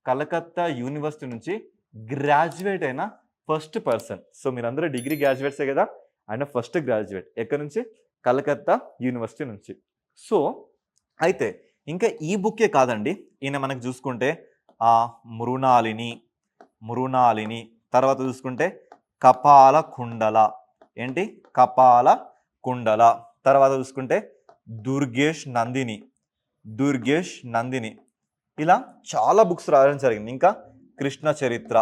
కలకత్తా యూనివర్సిటీ నుంచి గ్రాడ్యుయేట్ అయిన ఫస్ట్ పర్సన్. సో మీరందరూ డిగ్రీ గ్రాడ్యుయేట్సే కదా! ఆయన ఫస్ట్ గ్రాడ్యుయేట్. ఎక్కడి నుంచి? కలకత్తా యూనివర్సిటీ నుంచి. సో అయితే ఇంకా ఈ బుక్కే కాదండి. ఈయన మనకు చూసుకుంటే మృణాలిని, తర్వాత చూసుకుంటే కపాల కుండల. ఏంటి? కపాల కుండల. తర్వాత చూసుకుంటే దుర్గేష్ నందిని. దుర్గేష్ నందిని, ఇలా చాలా బుక్స్ రాయడం జరిగింది. ఇంకా కృష్ణ చరిత్ర,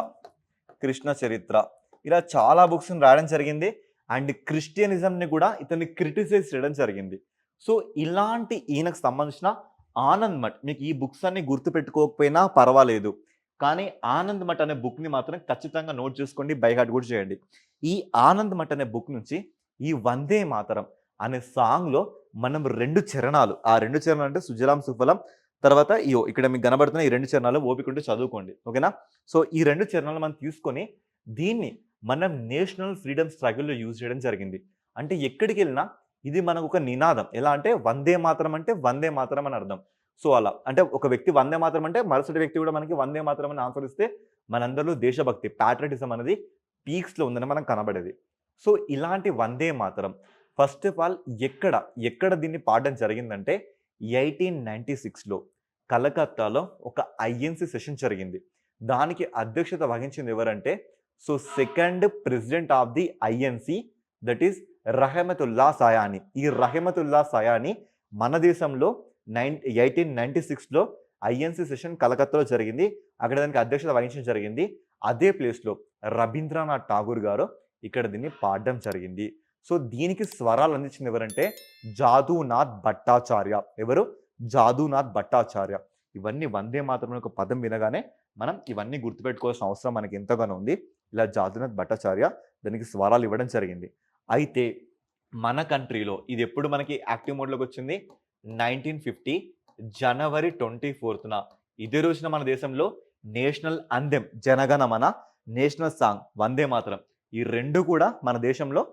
కృష్ణ చరిత్ర, ఇలా చాలా బుక్స్ని రాయడం జరిగింది. అండ్ క్రిస్టియనిజంని కూడా ఇతన్ని క్రిటిసైజ్ చేయడం జరిగింది. సో ఇలాంటి ఈయనకు సంబంధించిన ఆనంద్ మఠ్, మీకు ఈ బుక్స్ అన్ని గుర్తుపెట్టుకోకపోయినా పర్వాలేదు, కానీ ఆనంద్ మఠ్ అనే బుక్ని మాత్రం ఖచ్చితంగా నోట్ చేసుకోండి, బై హార్ట్ కూడా చేయండి. ఈ ఆనంద్ మఠ్ అనే బుక్ నుంచి ఈ వందే మాతరం అనే సాంగ్లో మనం 2 చరణాలు, ఆ 2 చరణాలు అంటే సుజలాం సుఫలం, తర్వాత ఇక్కడ మీకు కనబడుతున్న ఈ 2 చరణాలు ఓపిక ఉంటే చదువుకోండి, ఓకేనా. సో ఈ 2 చరణాలు మనం తీసుకొని దీన్ని మనం నేషనల్ ఫ్రీడమ్ స్ట్రగుల్లో యూజ్ చేయడం జరిగింది. అంటే ఎక్కడికి వెళ్ళినా ఇది మనకు ఒక నినాదం. ఎలా అంటే వందే మాతరం అంటే వందే మాతరం అని అర్థం. సో అలా అంటే ఒక వ్యక్తి వందే మాతరం అంటే మరుసటి వ్యక్తి కూడా మనకి వందే మాతరం అని ఆన్సర్ ఇస్తే మనందరిలో దేశభక్తి, ప్యాట్రియటిజం అనేది పీక్స్లో ఉందని మనకు కనబడేది. సో ఇలాంటి Vande Mataram first of all ఎక్కడ దీన్ని పాడడం జరిగిందంటే 1896లో కలకత్తాలో ఒక ఐఎన్సి సెషన్ జరిగింది. దానికి అధ్యక్షత వహించింది ఎవరంటే so second president of the INC, that is Rahimtullah Sayani. ఈ రహమతుల్లా సయానీ మన దేశంలో 1896లో ఐఎన్సి సెషన్ కలకత్తాలో జరిగింది. అక్కడ దానికి అధ్యక్షత వహించడం జరిగింది. అదే ప్లేస్లో రవీంద్రనాథ్ ఠాగూర్ గారు ఇక్కడ దీన్ని పాడడం జరిగింది. సో దీనికి స్వరాలు అందించింది ఎవరంటే జాదూనాథ్ భట్టాచార్య. ఎవరు? జాదూనాథ్ భట్టాచార్య. ఇవన్నీ వందే మాతరం ఒక పదం వినగానే మనం ఇవన్నీ గుర్తుపెట్టుకోవాల్సిన అవసరం మనకి ఎంతగానో ఉంది. ఇలా జాదూనాథ్ భట్టాచార్య దానికి స్వరాలు ఇవ్వడం జరిగింది. అయితే మన కంట్రీలో ఇది ఎప్పుడు మనకి యాక్టివ్ మోడ్లోకి వచ్చింది? 1950 జనవరి 24న. ఇదే రోజున మన దేశంలో national అందెం Jana Gana Mana, national song Vande Mataram, ఈ 2 కూడా మన దేశంలో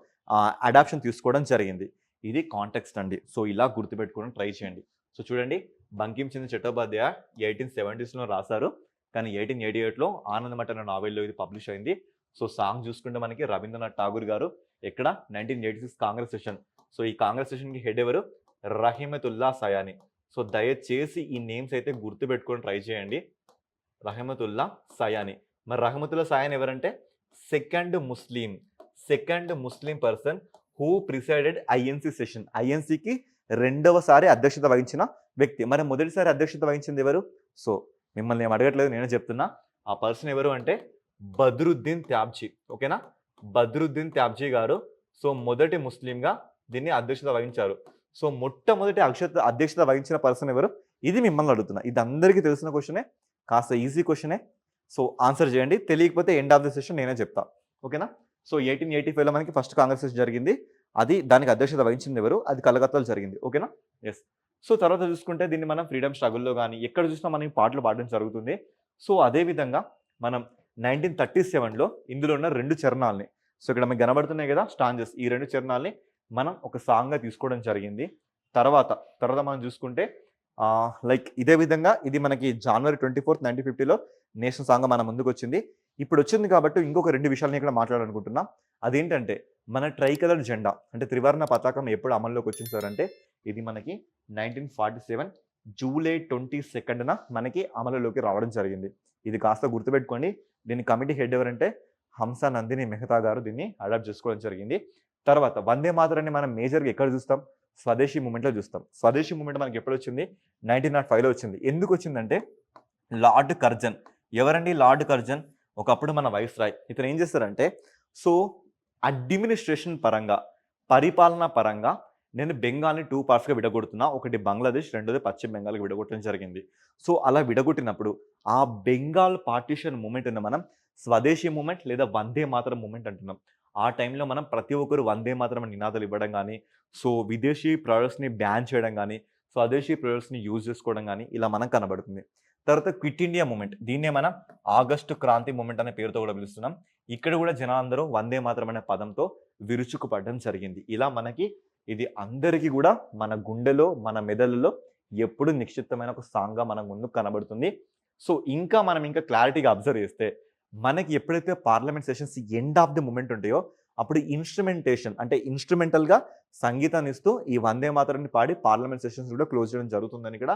అడాప్షన్ తీసుకోవడం జరిగింది. ఇది కాంటెక్స్ట్ అండి. సో ఇలా గుర్తుపెట్టుకోవడం ట్రై చేయండి. సో చూడండి, బంకిం చంద్ర చట్టోపాధ్యాయ 1870స్లో రాశారు, కానీ 1888లో ఆనంద్ మఠ్ అనే నావెల్లో ఇది పబ్లిష్ అయింది. సో సాంగ్ చూసుకుంటే మనకి రవీంద్రనాథ్ ఠాగూర్ గారు ఎక్కడ 1986 కాంగ్రెస్ సెషన్. సో ఈ కాంగ్రెస్ సెషన్కి హెడ్ ఎవరు? రహమతుల్లా సయానీ. సో దయచేసి ఈ నేమ్స్ అయితే గుర్తుపెట్టుకొని ట్రై చేయండి. రహమతుల్లా సయానీ. మరి రహమతుల్లా సయానీ ఎవరంటే second Muslim person who presided INC session. ఐఎన్సికి రెండవసారి అధ్యక్షత వహించిన వ్యక్తి. మరి మొదటిసారి అధ్యక్షత వహించింది ఎవరు? సో మిమ్మల్ని ఏం అడగట్లేదు, నేనే చెప్తున్నా. ఆ పర్సన్ ఎవరు అంటే బద్రుద్దీన్ త్యాబ్జీ. ఓకేనా, బద్రుద్దీన్ త్యాబ్జీ గారు సో మొదటి ముస్లింగా దీన్ని అధ్యక్షత వహించారు. సో మొట్టమొదటి అధ్యక్షత వహించిన పర్సన్ ఎవరు? ఇది మిమ్మల్ని అడుగుతున్నా. ఇది అందరికీ తెలిసిన క్వశ్చనే, కాస్త ఈజీ క్వశ్చనే. సో ఆన్సర్ చేయండి. తెలియకపోతే ఎండ్ ఆఫ్ ద సెషన్ నేనే చెప్తా, ఓకేనా. సో 1885లో మనకి ఫస్ట్ కాంగ్రెస్ సెషన్ జరిగింది. దానికి అధ్యక్షత వహించింది ఎవరు? అది కలకత్తాలో జరిగింది, ఓకేనా. ఎస్. సో తర్వాత చూసుకుంటే దీన్ని మనం ఫ్రీడమ్ స్ట్రగుల్లో కానీ ఎక్కడ చూసినా మనం పాటలు పాడడం జరుగుతుంది. సో అదేవిధంగా మనం 1937లో ఇందులో ఉన్న 2 చరణాలని, సో ఇక్కడ మీకు కనబడుతున్నాయి కదా స్టాంజెస్, ఈ 2 చరణాలని మనం ఒక సాంగ్గా తీసుకోవడం జరిగింది. తర్వాత మనం చూసుకుంటే లైక్ ఇదే విధంగా ఇది మనకి జనవరి 24, 1950లో నేషనల్ సాంగ్ మన ముందుకు వచ్చింది. ఇప్పుడు వచ్చింది కాబట్టి ఇంకొక 2 విషయాలని ఇక్కడ మాట్లాడాలనుకుంటున్నా. అదేంటంటే మన ట్రై కలర్ జెండా అంటే త్రివర్ణ పతాకం ఎప్పుడు అమల్లోకి వచ్చింది సార్ అంటే ఇది మనకి 1947 జూలై 22న మనకి అమలులోకి రావడం జరిగింది. ఇది కాస్త గుర్తుపెట్టుకోండి. దీని కమిటీ హెడ్ ఎవరంటే హంస నందిని మెహతా గారు దీన్ని అడాప్ట్ చేసుకోవడం జరిగింది. తర్వాత వందే మాతరాన్ని మనం మేజర్గా ఎక్కడ చూస్తాం? స్వదేశీ మూమెంట్లో చూస్తాం. స్వదేశీ మూమెంట్ మనకి ఎప్పుడు వచ్చింది? 1905లో వచ్చింది. ఎందుకు వచ్చిందంటే లార్డ్ కర్జన్. ఎవరండి లార్డ్ కర్జన్? ఒకప్పుడు మన వైస్రాయ్. ఇతను ఏం చేస్తారంటే సో అడ్మినిస్ట్రేషన్ పరంగా, పరిపాలన పరంగా నేను బెంగాల్ని 2 పార్ట్స్గా విడగొడుతున్నా. ఒకటి బంగ్లాదేశ్, రెండోది పశ్చిమ బెంగాల్కి విడగొట్టడం జరిగింది. సో అలా విడగొట్టినప్పుడు ఆ బెంగాల్ పార్టిషన్ మూమెంట్ని మనం స్వదేశీ మూమెంట్ లేదా వందే మాతరం మూమెంట్ అంటున్నాం. ఆ టైంలో మనం ప్రతి ఒక్కరు వందే మాతరం నినాదాలు ఇవ్వడం కానీ, సో విదేశీ ప్రొడక్ట్స్ని బ్యాన్ చేయడం కానీ, స్వదేశీ ప్రొడక్ట్స్ని యూజ్ చేసుకోవడం కానీ ఇలా మనకు కనబడుతుంది. తర్వాత క్విట్ ఇండియా మూమెంట్, దీన్నే మనం ఆగస్టు క్రాంతి మూమెంట్ అనే పేరుతో కూడా పిలుస్తున్నాం. ఇక్కడ కూడా జనాలందరూ వందే మాతరం అనే పదంతో విరుచుకుపడడం జరిగింది. ఇలా మనకి ఇది అందరికీ కూడా మన గుండెలో, మన మెదడులో ఎప్పుడు నిక్షిప్తమైన ఒక సాంగ్గా మన ముందుకు కనబడుతుంది. సో మనం ఇంకా క్లారిటీగా అబ్జర్వ్ చేస్తే మనకి ఎప్పుడైతే parliament sessions end of the moment ఉంటాయో అప్పుడు ఇన్స్ట్రుమెంటేషన్ అంటే ఇన్స్ట్రుమెంటల్గా సంగీతాన్ని ఇస్తూ ఈ వందే మాతరాన్ని పాడి పార్లమెంట్ సెషన్స్ కూడా క్లోజ్ చేయడం జరుగుతుందని ఇక్కడ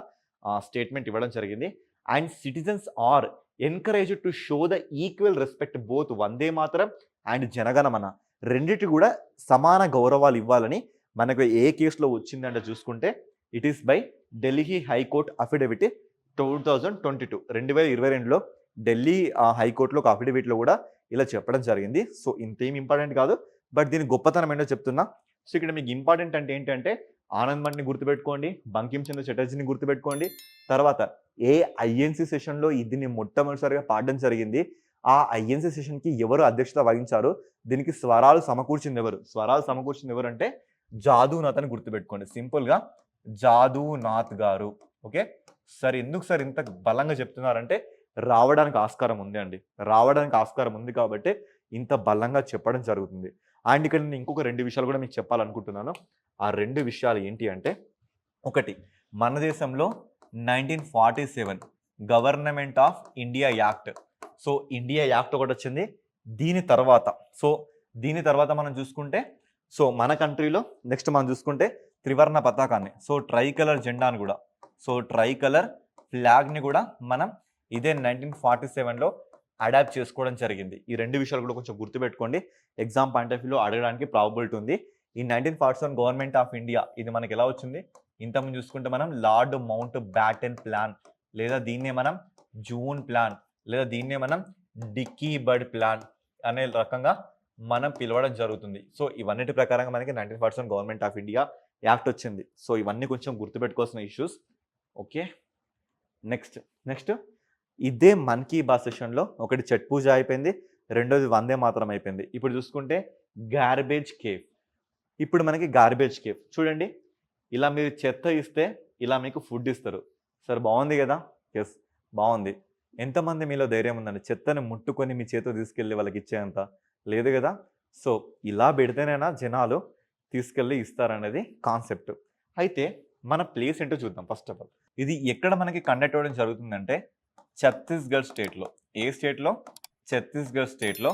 స్టేట్మెంట్ ఇవ్వడం జరిగింది. And citizens are encouraged to show the equal respect both Vande Mataram and Jana Gana Mana, రెండిటి కూడా సమాన గౌరవాలు ఇవ్వాలని మనకు ఏ కేసులో వచ్చిందంటే చూసుకుంటే it is by Delhi high court affidavit 2022 2022లో ఢిల్లీ హైకోర్టులో ఒక అఫిడవిట్లో కూడా ఇలా చెప్పడం జరిగింది. సో ఇంతేం ఇంపార్టెంట్ కాదు, బట్ దీని గొప్పతనం ఏంటో చెప్తున్నా. సో ఇక్కడ మీకు ఇంపార్టెంట్ అంటే ఏంటంటే ఆనంద్ మఠ్ని గుర్తుపెట్టుకోండి, బంకిం చంద్ర చటర్జీని గుర్తుపెట్టుకోండి. తర్వాత ఏ ఐఎన్సీ సెషన్లో దీన్ని మొట్టమొదటిసారిగా పాడడం జరిగింది, ఆ ఐఎన్సీ సెషన్కి ఎవరు అధ్యక్షత వహించారు, దీనికి స్వరాలు సమకూర్చింది ఎవరు అంటే జాదూనాథ్ అని గుర్తుపెట్టుకోండి. సింపుల్గా జాదూనాథ్ గారు. ఓకే సార్, ఎందుకు సార్ ఇంత బలంగా చెప్తున్నారంటే రావడానికి ఆస్కారం ఉంది అండి, రావడానికి ఆస్కారం ఉంది కాబట్టి ఇంత బలంగా చెప్పడం జరుగుతుంది. అండ్ ఇక్కడ నేను ఇంకొక 2 విషయాలు కూడా మీకు చెప్పాలనుకుంటున్నాను. ఆ 2 విషయాలు ఏంటి అంటే, ఒకటి మన దేశంలో 1947 government of India act. So India act ఒకటి వచ్చింది. దీని తర్వాత మనం చూసుకుంటే, సో మన కంట్రీలో నెక్స్ట్ మనం చూసుకుంటే త్రివర్ణ పతాకాన్ని, సో ట్రై కలర్ జెండాని కూడా, సో ట్రై కలర్ ఫ్లాగ్ని కూడా మనం ఇదే 1947లో అడాప్ట్ చేసుకోవడం జరిగింది. ఈ 2 విషయాలు కూడా కొంచెం గుర్తుపెట్టుకోండి, ఎగ్జామ్ పాయింట్ ఆఫ్ వ్యూలో అడగడానికి ప్రాబబిలిటీ ఉంది. ఈ 1947 గవర్నమెంట్ ఆఫ్ ఇండియా ఇది మనకి ఎలా వచ్చింది, ఇంతకుముందు చూసుకుంటే మనం లార్డ్ మౌంట్ బ్యాటన్ ప్లాన్, లేదా దీన్నే మనం జూన్ ప్లాన్, లేదా దీన్నే మనం డిక్కీ బర్డ్ ప్లాన్ అనే రకంగా మనం పిలవడం జరుగుతుంది. సో ఇవన్నిటి ప్రకారంగా మనకి 1947 గవర్నమెంట్ ఆఫ్ ఇండియా యాక్ట్ వచ్చింది. సో ఇవన్నీ కొంచెం గుర్తుపెట్టుకోవాల్సిన ఇష్యూస్. ఓకే, నెక్స్ట్ ఇదే మన్ కీ బాత్ సెషన్లో ఒకటి ఛట్ పూజ అయిపోయింది, రెండోది వందే మాతరం అయిపోయింది. ఇప్పుడు చూసుకుంటే గార్బేజ్ కేవ్. ఇప్పుడు మనకి గార్బేజ్ కేవ్ చూడండి, ఇలా మీరు చెత్త ఇస్తే ఇలా మీకు ఫుడ్ ఇస్తారు. సార్ బాగుంది కదా? ఎస్ బాగుంది. ఎంతమంది మీలో ధైర్యం ఉందండి చెత్తని ముట్టుకొని మీ చేతితో తీసుకెళ్ళి వాళ్ళకి ఇచ్చేంత? లేదు కదా. సో ఇలా పెడితేనైనా జనాలు తీసుకెళ్ళి ఇస్తారనేది కాన్సెప్ట్. అయితే మన ప్లేస్ ఏంటో చూద్దాం. ఫస్ట్ ఆఫ్ ఆల్ ఇది ఎక్కడ మనకి కండక్ట్ అవ్వడం జరుగుతుందంటే ఛత్తీస్గఢ్ స్టేట్లో. ఏ స్టేట్లో? ఛత్తీస్గఢ్ స్టేట్లో.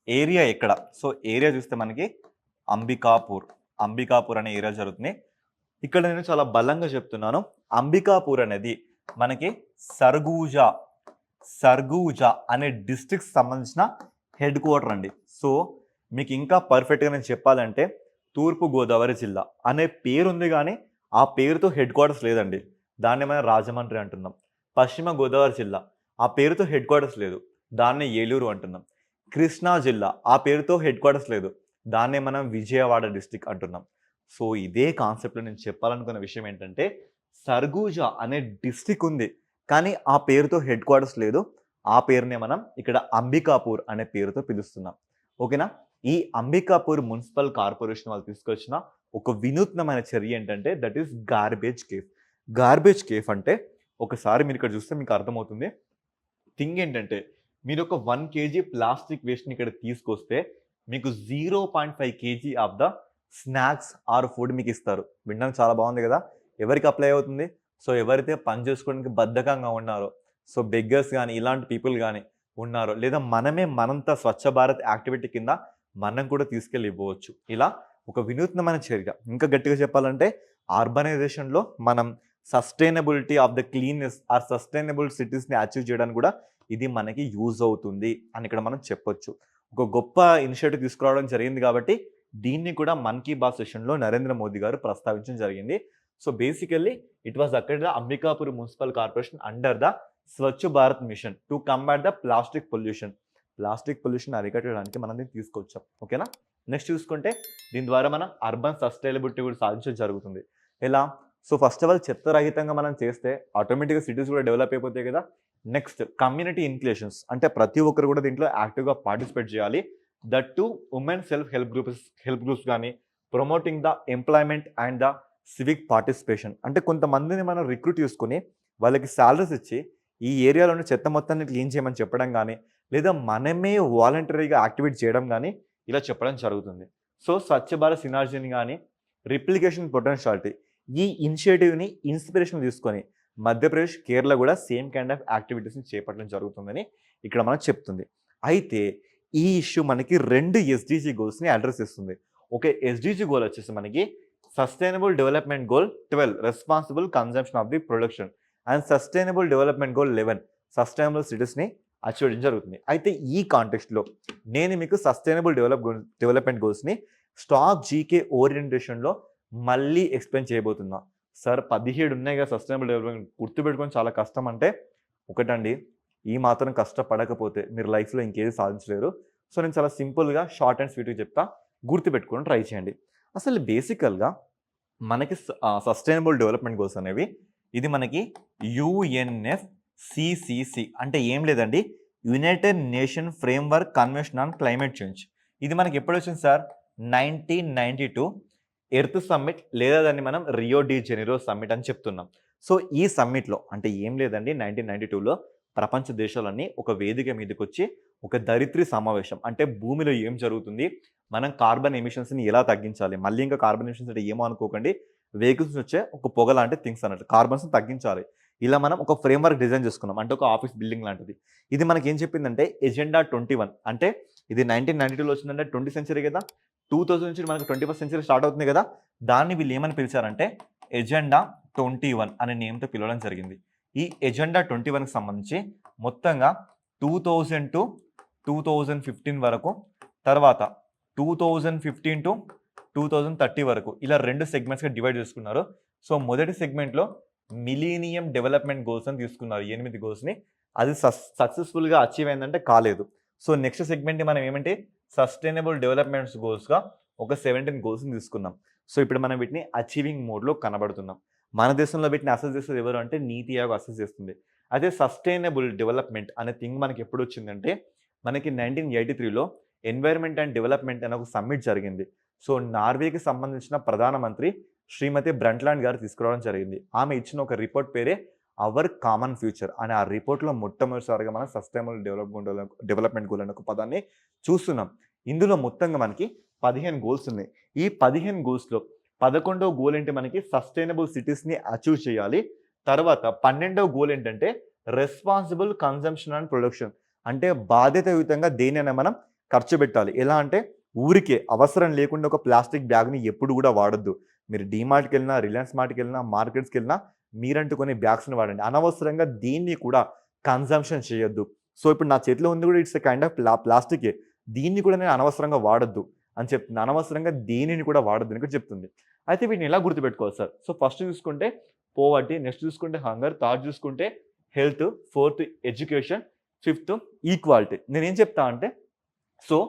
ఏరియా ఎక్కడ? సో ఏరియా చూస్తే మనకి అంబికాపూర్ అనే ఏరియా జరుగుతుంది. ఇక్కడ నేను చాలా బలంగా చెప్తున్నాను, అంబికాపూర్ అనేది మనకి సర్గూజా అనే డిస్ట్రిక్ట్ సంబంధించిన హెడ్ క్వార్టర్ అండి. సో మీకు ఇంకా పర్ఫెక్ట్గా నేను చెప్పాలంటే తూర్పు గోదావరి జిల్లా అనే పేరు ఉంది, కానీ ఆ పేరుతో హెడ్ క్వార్టర్స్ లేదండి. దాన్ని మనం రాజమండ్రి అంటున్నాం. పశ్చిమ గోదావరి జిల్లా ఆ పేరుతో హెడ్ క్వార్టర్స్ లేదు, దాన్ని ఏలూరు అంటున్నాం. కృష్ణా జిల్లా ఆ పేరుతో హెడ్ క్వార్టర్స్ లేదు, దాన్నే మనం విజయవాడ డిస్ట్రిక్ట్ అంటున్నాం. సో ఇదే కాన్సెప్ట్లో నేను చెప్పాలనుకున్న విషయం ఏంటంటే సర్గూజా అనే డిస్ట్రిక్ట్ ఉంది, కానీ ఆ పేరుతో హెడ్ క్వార్టర్స్ లేదు. ఆ పేరునే మనం ఇక్కడ అంబికాపూర్ అనే పేరుతో పిలుస్తున్నాం. ఓకేనా. ఈ అంబికాపూర్ మున్సిపల్ కార్పొరేషన్ వాళ్ళు తీసుకొచ్చిన ఒక వినూత్నమైన చర్య ఏంటంటే that is garbage cafe. Garbage cafe అంటే ఒకసారి మీరు ఇక్కడ చూస్తే మీకు అర్థమవుతుంది. థింగ్ ఏంటంటే మీరు ఒక 1 kg ప్లాస్టిక్ వేస్ట్ని ఇక్కడ తీసుకొస్తే మీకు 0.5 kg of the snacks or food మీకు ఇస్తారు. వినడానికి చాలా బాగుంది కదా. ఎవరికి అప్లై అవుతుంది? సో ఎవరైతే పని చేసుకోవడానికి బద్ధకంగా ఉన్నారో, సో బెగ్గర్స్ కానీ ఇలాంటి పీపుల్ కానీ ఉన్నారో, లేదా మనంతా స్వచ్ఛ భారత్ యాక్టివిటీ కింద మనం కూడా తీసుకెళ్ళి ఇవ్వవచ్చు. ఇలా ఒక వినూత్నమైన చర్య. ఇంకా గట్టిగా చెప్పాలంటే అర్బనైజేషన్లో మనం sustainability of the cleanness or sustainable సిటీస్ని అచీవ్ చేయడానికి కూడా ఇది మనకి యూజ్ అవుతుంది అని ఇక్కడ మనం చెప్పొచ్చు. ఒక గొప్ప ఇనిషియేటివ్ తీసుకురావడం జరిగింది కాబట్టి దీన్ని కూడా మన్ కీ బాత్ సెషన్లో నరేంద్ర మోదీ గారు ప్రస్తావించడం జరిగింది. సో బేసికల్లీ ఇట్ వాజ్ అక్కడ the Ambikapur municipal corporation under the Swachh Bharat mission to combat the plastic pollution అరికట్టడానికి మనం దీన్ని తీసుకొచ్చాం. ఓకేనా. నెక్స్ట్ చూసుకుంటే దీని ద్వారా మనం అర్బన్ సస్టైనబిలిటీ కూడా సాధించడం జరుగుతుంది. ఎలా? సో ఫస్ట్ ఆఫ్ ఆల్ చెత్త రహితంగా మనం చేస్తే ఆటోమేటిక్గా సిటీస్ కూడా డెవలప్ అయిపోతాయి కదా. నెక్స్ట్ కమ్యూనిటీ ఇన్క్లూషన్స్, అంటే ప్రతి ఒక్కరు కూడా దీంట్లో యాక్టివ్గా పార్టిసిపేట్ చేయాలి. That to women self help groups కానీ promoting the employment and the civic participation. అంటే కొంతమందిని మనం రిక్రూట్ చేసుకుని వాళ్ళకి శాలరీస్ ఇచ్చి ఈ ఏరియాలోని చెత్త మొత్తాన్ని క్లీన్ చేయమని చెప్పడం కానీ, లేదా మనమే వాలంటరీగా యాక్టివేట్ చేయడం కానీ ఇలా చెప్పడం జరుగుతుంది. సో స్వచ్ఛ భారత్ సినార్జీని కానీ రిప్లికేషన్ పొటెన్షియాలిటీ ఈ ఇనిషియేటివ్ని ఇన్స్పిరేషన్ తీసుకొని మధ్యప్రదేశ్, కేరళ కూడా సేమ్ కైండ్ ఆఫ్ యాక్టివిటీస్ని చేపట్టడం జరుగుతుందని ఇక్కడ మనకు చెప్తుంది. అయితే ఈ ఇష్యూ మనకి 2 SDG గోల్స్ని అడ్రస్ చేస్తుంది. ఓకే, SDG గోల్ వచ్చేసి మనకి sustainable development goal 12 responsible consumption of the production and sustainable development goal 11 sustainable సిటీస్ని అచీవ్ చేయడం జరుగుతుంది. అయితే ఈ కాంటెక్స్ట్లో నేను మీకు సస్టైనబుల్ డెవలప్మెంట్ గోల్స్ని స్టాక్ జీకే ఓరియంటేషన్లో మళ్ళీ ఎక్స్ప్లెయిన్ చేయబోతున్నా. సార్ 17 ఉన్నాయి కదా సస్టైనబుల్ డెవలప్మెంట్ గుర్తుపెట్టుకొని చాలా కష్టం అంటే ఒకటండి, ఈ మాత్రం కష్టపడకపోతే మీరు లైఫ్లో ఇంకేది సాధించలేరు. సో నేను చాలా సింపుల్గా షార్ట్ అండ్ స్వీట్గా చెప్తా, గుర్తుపెట్టుకొని ట్రై చేయండి. అసలు బేసికల్గా మనకి సస్టైనబుల్ డెవలప్మెంట్ గోల్స్ అనేవి ఇది మనకి UNFCCC అంటే ఏం లేదండి, United nation framework convention on climate change. ఇది మనకి ఎప్పుడు వచ్చింది సార్? 1992 ఎర్త్ సమ్మిట్, లేదా దాన్ని మనం రియో డి జెనిరో సమ్మిట్ అని చెప్తున్నాం. సో ఈ సమ్మిట్లో అంటే ఏం లేదండి, 1992లో ప్రపంచ దేశాలన్నీ ఒక వేదిక మీదకి వచ్చి ఒక ధరిత్రి సమావేశం, అంటే భూమిలో ఏం జరుగుతుంది, మనం కార్బన్ ఎమిషన్స్ని ఎలా తగ్గించాలి, మళ్ళీ ఇంకా కార్బన్ ఎమిషన్స్ అంటే ఏమో అనుకోకండి, వెహికల్స్ వచ్చే ఒక పొగ లాంటి థింగ్స్ అన్నట్టు, కార్బన్స్ని తగ్గించాలి. ఇలా మనం ఒక ఫ్రేమ్వర్క్ డిజైన్ చేసుకున్నాం, అంటే ఒక ఆఫీస్ బిల్డింగ్ లాంటిది. ఇది మనకి ఏం చెప్పిందంటే ఎజెండా 21, అంటే ఇది 1992లో వచ్చిందంటే 20th సెంచరీ కదా, 2000 నుంచి మనకి 21st సెంచరీ స్టార్ట్ అవుతుంది కదా, దాన్ని వీళ్ళు ఏమని పిలిచారంటే ఎజెండా 21 అనే నేమ్తో పిలవడం జరిగింది. ఈ ఎజెండా 21కి సంబంధించి మొత్తంగా 2000 to 2015 వరకు, తర్వాత 2015 to 2030 వరకు ఇలా 2 సెగ్మెంట్స్గా డివైడ్ చేసుకున్నారు. సో మొదటి సెగ్మెంట్లో మిలీనియం డెవలప్మెంట్ గోల్స్ అని తీసుకున్నారు, 8 గోల్స్ని. అది సక్సెస్ఫుల్గా అచీవ్ అయిందంటే కాలేదు. సో నెక్స్ట్ సెగ్మెంట్ని మనం ఏమంటే సస్టైనబుల్ డెవలప్మెంట్స్ గోల్స్గా ఒక 17 గోల్స్ని తీసుకున్నాం. సో ఇప్పుడు మనం వీటిని అచీవింగ్ మోడ్లో కనబడుతున్నాం. మన దేశంలో వీటిని అసెస్ చేసేది ఎవరు అంటే నీతి ఆయోగ్ అసెస్ చేస్తుంది. అదే సస్టైనబుల్ డెవలప్మెంట్ అనే థింగ్ మనకి ఎప్పుడు వచ్చిందంటే మనకి 1983లో ఎన్వైర్న్మెంట్ అండ్ డెవలప్మెంట్ అనే ఒక సమ్మిట్ జరిగింది. సో నార్వేకి సంబంధించిన ప్రధానమంత్రి శ్రీమతి బ్రంట్లాండ్ గారు తీసుకురావడం జరిగింది. ఆమె ఇచ్చిన ఒక రిపోర్ట్ పేరే అవర్ కామన్ ఫ్యూచర్ అనే ఆ రిపోర్ట్లో మొట్టమొదటిసారిగా మనం సస్టైనబుల్ డెవలప్మెంట్ గోల్ అనే ఒక పదాన్ని చూస్తున్నాం. ఇందులో మొత్తంగా మనకి 15 గోల్స్ ఉన్నాయి. ఈ 15 గోల్స్లో 11వ గోల్ ఏంటి, మనకి సస్టైనబుల్ సిటీస్ని అచీవ్ చేయాలి. తర్వాత 12వ గోల్ ఏంటంటే రెస్పాన్సిబుల్ కన్జంప్షన్ అండ్ ప్రొడక్షన్, అంటే బాధ్యతాయుతంగా దేనైనా మనం ఖర్చు పెట్టాలి. ఎలా అంటే ఊరికే అవసరం లేకుండా ఒక ప్లాస్టిక్ బ్యాగ్ని ఎప్పుడు కూడా వాడొద్దు. మీరు డీమార్ట్కి వెళ్ళినా, రిలయన్స్ మార్ట్కి వెళ్ళినా, మార్కెట్స్కి వెళ్ళినా మీరంటూ కొన్ని బ్యాగ్స్ని వాడండి. అనవసరంగా దీన్ని కూడా కన్జంప్షన్ చేయొద్దు. సో ఇప్పుడు నా చేతిలో ఉంది కూడా ఇట్స్ ఎ కైండ్ ఆఫ్ ప్లాస్టికే, దీన్ని కూడా నేను అనవసరంగా వాడొద్దు అని చెప్తుంది. అనవసరంగా దేనిని కూడా వాడొద్దు అని కూడా చెప్తుంది. అయితే వీటిని ఎలా గుర్తుపెట్టుకోవాలి సార్? సో ఫస్ట్ చూసుకుంటే పోవర్టీ, నెక్స్ట్ చూసుకుంటే హంగర్, థర్డ్ చూసుకుంటే health, fourth education, fifth equality. నేనేం చెప్తా అంటే సో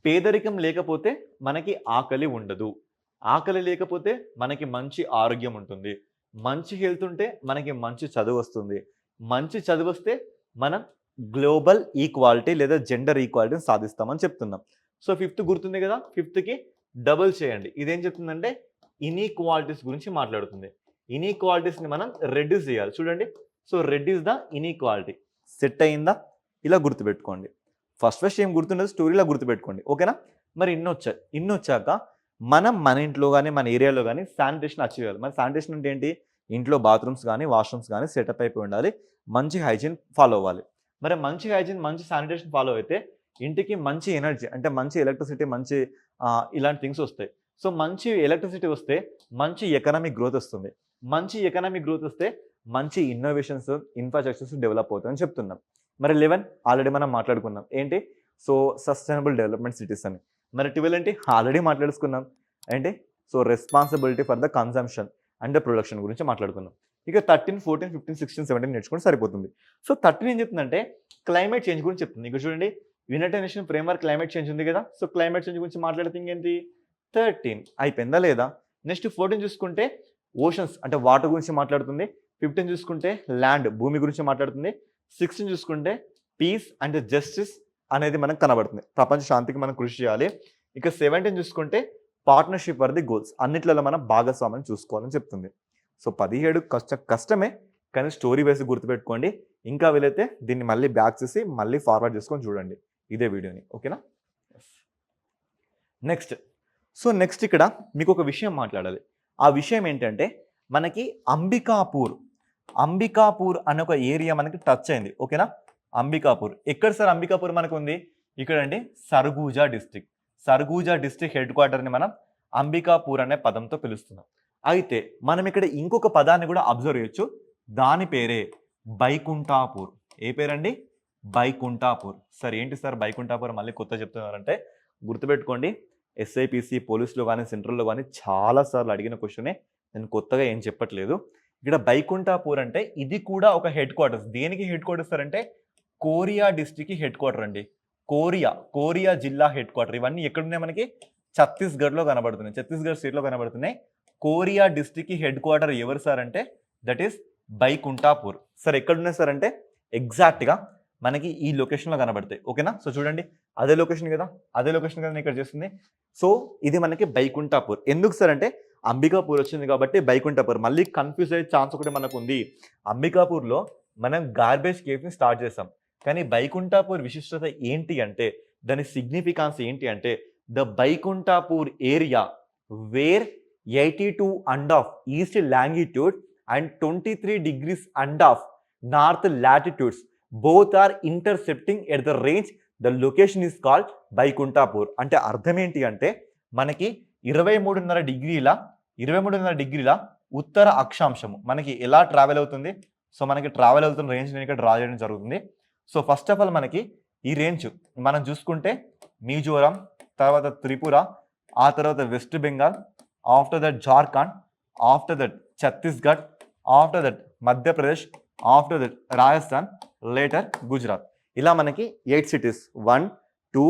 పేదరికం లేకపోతే మనకి ఆకలి ఉండదు, ఆకలి లేకపోతే మనకి మంచి ఆరోగ్యం ఉంటుంది, మంచి హెల్త్ ఉంటే మనకి మంచి చదువు వస్తుంది, మంచి చదువు వస్తే మనం గ్లోబల్ ఈక్వాలిటీ లేదా జెండర్ ఈక్వాలిటీని సాధిస్తామని చెప్తున్నాం. సో ఫిఫ్త్ గుర్తుంది కదా, ఫిఫ్త్కి డబుల్ చేయండి. ఇదేం చెప్తుందంటే ఇన్ఈక్వాలిటీస్ గురించి మాట్లాడుతుంది. ఇన్ఈక్వాలిటీస్ని మనం రెడ్యూస్ చేయాలి. చూడండి, so reduce the inequality. Set అయిందా? ఇలా గుర్తుపెట్టుకోండి. ఫస్ట్ ఏం గుర్తుండదు, స్టోరీలా గుర్తుపెట్టుకోండి. ఓకేనా? మరి ఇన్ని వచ్చాక మనం మన ఇంట్లో కానీ మన ఏరియాలో కానీ శానిటేషన్ అచీవ్ చేయాలి. మరి శానిటేషన్ అంటే ఏంటి? ఇంట్లో బాత్రూమ్స్ కానీ వాష్రూమ్స్ కానీ సెటప్ అయిపోయి ఉండాలి, మంచి హైజీన్ ఫాలో అవ్వాలి. మరి మంచి హైజీన్, మంచి శానిటేషన్ ఫాలో అయితే ఇంటికి మంచి ఎనర్జీ, అంటే మంచి ఎలక్ట్రిసిటీ, మంచి ఇలాంటి థింగ్స్ వస్తాయి. సో మంచి ఎలక్ట్రిసిటీ వస్తే మంచి ఎకనామిక్ గ్రోత్ వస్తుంది. మంచి ఎకనామిక్ గ్రోత్ వస్తే మంచి ఇన్నోవేషన్స్, ఇన్ఫ్రాస్ట్రక్చర్స్ డెవలప్ అవుతాయని చెప్తున్నాం. మరి 11 ఆల్రెడీ మనం మాట్లాడుకున్నాం, ఏంటి? సో సస్టైనబుల్ డెవలప్మెంట్ సిటీస్ అని. మరి 12 ఏంటి? ఆల్రెడీ మాట్లాడుకున్నాం, ఏంటి? So responsibility for the consumption and the production గురించి మాట్లాడుకున్నాం. ఇక 13, 14, 15, 16, 17 నేర్చుకుంటే సరిపోతుంది. సో 13 ఏం చెప్తుందంటే క్లైమేట్ చేంజ్ గురించి చెప్తుంది. ఇక్కడ చూడండి, United nation framework climate change ఉంది కదా. సో క్లైమేట్ చేంజ్ గురించి మాట్లాడితే ఏంటి? 13 అయిపోయిందా లేదా? నెక్స్ట్ 14 చూసుకుంటే ఓషన్స్ అంటే వాటర్ గురించి మాట్లాడుతుంది. 15 చూసుకుంటే ల్యాండ్ భూమి గురించి మాట్లాడుతుంది. 16 చూసుకుంటే పీస్ అండ్ జస్టిస్ అనేది మనకు కనబడుతుంది, ప్రపంచ శాంతికి మనం కృషి చేయాలి. ఇక 17 చూసుకుంటే పార్ట్నర్షిప్ ఫర్ ది గోల్స్, అన్నిట్లలో మనం భాగస్వామ్యం చూసుకోవాలని చెప్తుంది. సో 17 కష్టమే, కానీ స్టోరీ వైజ్ గుర్తుపెట్టుకోండి. ఇంకా వీలైతే దీన్ని మళ్ళీ బ్యాక్ చేసి మళ్ళీ ఫార్వర్డ్ చేసుకొని చూడండి ఇదే వీడియోని. ఓకేనా? నెక్స్ట్ ఇక్కడ మీకు ఒక విషయం మాట్లాడాలి. ఆ విషయం ఏంటంటే మనకి అంబికాపూర్ అనే ఒక ఏరియా మనకి టచ్ అయింది. ఓకేనా? అంబికాపూర్ ఎక్కడ సార్? అంబికాపూర్ మనకు ఉంది ఇక్కడ అండి, సర్గూజా డిస్ట్రిక్ట్ హెడ్ క్వార్టర్ని మనం అంబికాపూర్ అనే పదంతో పిలుస్తున్నాం. అయితే మనం ఇక్కడ ఇంకొక పదాన్ని కూడా అబ్జర్వ్ చేయొచ్చు, దాని పేరే బైకుంఠాపూర్. ఏ పేరండి? బైకుంఠాపూర్. సార్ ఏంటి సార్ బైకుంఠాపూర్ మళ్ళీ కొత్త చెప్తున్నారంటే గుర్తుపెట్టుకోండి, SIPC పోలీసులో కానీ సెంట్రల్లో కానీ చాలాసార్లు అడిగిన క్వశ్చనే నేను కొత్తగా ఏం చెప్పట్లేదు. ఇక్కడ బైకుంఠాపూర్ అంటే ఇది కూడా ఒక హెడ్ క్వార్టర్స్. దేనికి హెడ్ క్వార్టర్స్ అంటే కోరియా డిస్ట్రిక్ట్‌కి హెడ్ క్వార్టర్ అండి. కోరియా జిల్లా హెడ్ క్వార్టర్. ఇవన్నీ ఎక్కడున్నాయి మనకి? ఛత్తీస్‌గఢ్‌లో కనబడుతున్నాయి. ఛత్తీస్‌గఢ్ స్టేట్‌లో కనబడుతున్నాయి. కోరియా డిస్ట్రిక్ట్‌కి హెడ్ క్వార్టర్ ఎవరు సార్ అంటే దట్ ఈస్ బైకుంఠాపూర్. సార్ ఎక్కడున్నాయి సార్ అంటే ఎగ్జాక్ట్‌గా మనకి ఈ లొకేషన్‌లో కనబడతాయి. ఓకేనా? సో చూడండి అదే లొకేషన్ కదా! అదే లొకేషన్ కదా నేను ఇక్కడ చేస్తుంది. సో ఇది మనకి బైకుంఠాపూర్. ఎందుకు సార్ అంటే అంబికాపూర్ వచ్చింది కాబట్టి బైకుంఠాపూర్. మళ్ళీ కన్‌ఫ్యూజ్ అయ్యే ఛాన్స్ ఒకటి మనకుంది. అంబికాపూర్‌లో మనం గార్బేజ్ కేవ్‌ని స్టార్ట్ చేసాం. కానీ బైకుంఠాపూర్ విశిష్టత ఏంటి అంటే దాని సిగ్నిఫికాన్స్ ఏంటి అంటే the Baikunthpur area where 82.5 east longitude and 23 degrees and half north latitudes both are intercepting at the range. The location is called బైకుంఠాపూర్. అంటే అర్థం ఏంటి అంటే మనకి 23.5 డిగ్రీల ఉత్తర అక్షాంశము మనకి ఎలా ట్రావెల్ అవుతుంది? సో మనకి ట్రావెల్ అవుతున్న రేంజ్ నేను ఇక్కడ డ్రా చేయడం జరుగుతుంది. సో ఫస్ట్ ఆఫ్ ఆల్ మనకి ఈ రేంజ్ మనం చూసుకుంటే మిజోరం, తర్వాత త్రిపుర, ఆ తర్వాత west Bengal, after that Jharkhand, after that Chhattisgarh, after that Madhya Pradesh, after that Rajasthan, later Gujarat. ఇలా మనకి 8 cities 1 2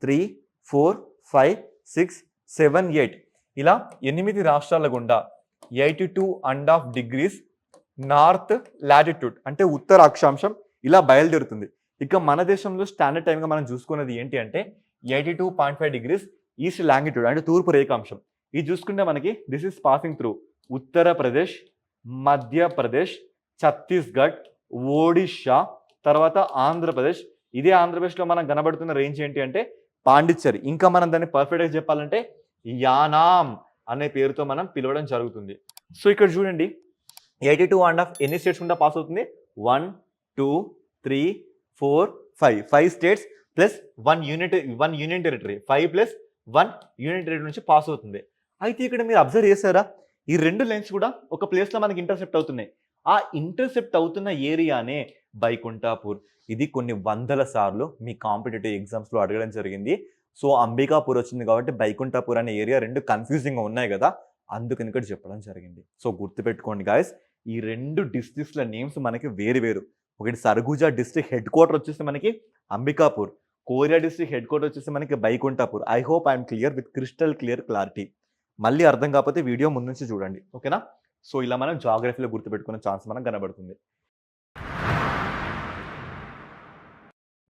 3 4 5 6 7 8 ఇలా 8 రాష్ట్రాల గుండా 82.5 degrees నార్త్ లాటిట్యూడ్ అంటే ఉత్తర అక్షాంశం ఇలా బయలుదేరుతుంది. ఇక మన దేశంలో స్టాండర్డ్ టైంగా మనం చూసుకున్నది ఏంటి అంటే 82.5 degrees ఈస్ట్ లాంగిట్యూడ్ అంటే తూర్పు రేఖాంశం. ఇది చూసుకుంటే మనకి this is passing through Uttar Pradesh, Madhya Pradesh, Chhattisgarh, Odisha, తర్వాత ఆంధ్రప్రదేశ్. ఇదే ఆంధ్రప్రదేశ్లో మనకు కనబడుతున్న రేంజ్ ఏంటి అంటే పాండిచ్చేరి. ఇంకా మనం దాన్ని పర్ఫెక్ట్గా చెప్పాలంటే యానాం అనే పేరుతో మనం పిలవడం జరుగుతుంది. సో ఇక్కడ చూడండి 82.5 ఎన్ని స్టేట్స్ గుండా పాస్ అవుతుంది? 1 2 3 4 5 states plus 1 union territory. 5 plus 1 union territory నుంచి పాస్ అవుతుంది. అయితే ఇక్కడ మీరు అబ్జర్వ్ చేశారా? ఈ రెండు లైన్స్ కూడా ఒక ప్లేస్లో మనకి ఇంటర్సెప్ట్ అవుతున్నాయి. ఆ ఇంటర్సెప్ట్ అవుతున్న ఏరియానే బైకుంఠాపూర్. ఇది కొన్ని వందల సార్లు మీ కాంపిటేటివ్ ఎగ్జామ్స్లో అడగడం జరిగింది. సో అంబికాపూర్ వచ్చింది కాబట్టి బైకుంఠాపూర్ అనే ఏరియా రెండు కన్ఫ్యూజింగ్గా ఉన్నాయి కదా, అందుకని ఇక్కడ చెప్పడం జరిగింది. సో గుర్తుపెట్టుకోండి గాయస్, ఈ రెండు డిస్ట్రిక్ట్స్ల నేమ్స్ మనకి వేరు. ఒకటి సర్గుజా డిస్ట్రిక్ట్ హెడ్ క్వార్టర్ వచ్చేసి మనకి Ambikapur, Koriya district head quarter వచ్చేసి మనకి Baikunthpur. I hope I'm clear with crystal clear clarity. మళ్ళీ అర్థం కాకపోతే వీడియో ముందు నుంచి చూడండి. ఓకేనా? సో ఇలా మనం జాగ్రఫీలో గుర్తుపెట్టుకునే ఛాన్స్ మనకు కనబడుతుంది.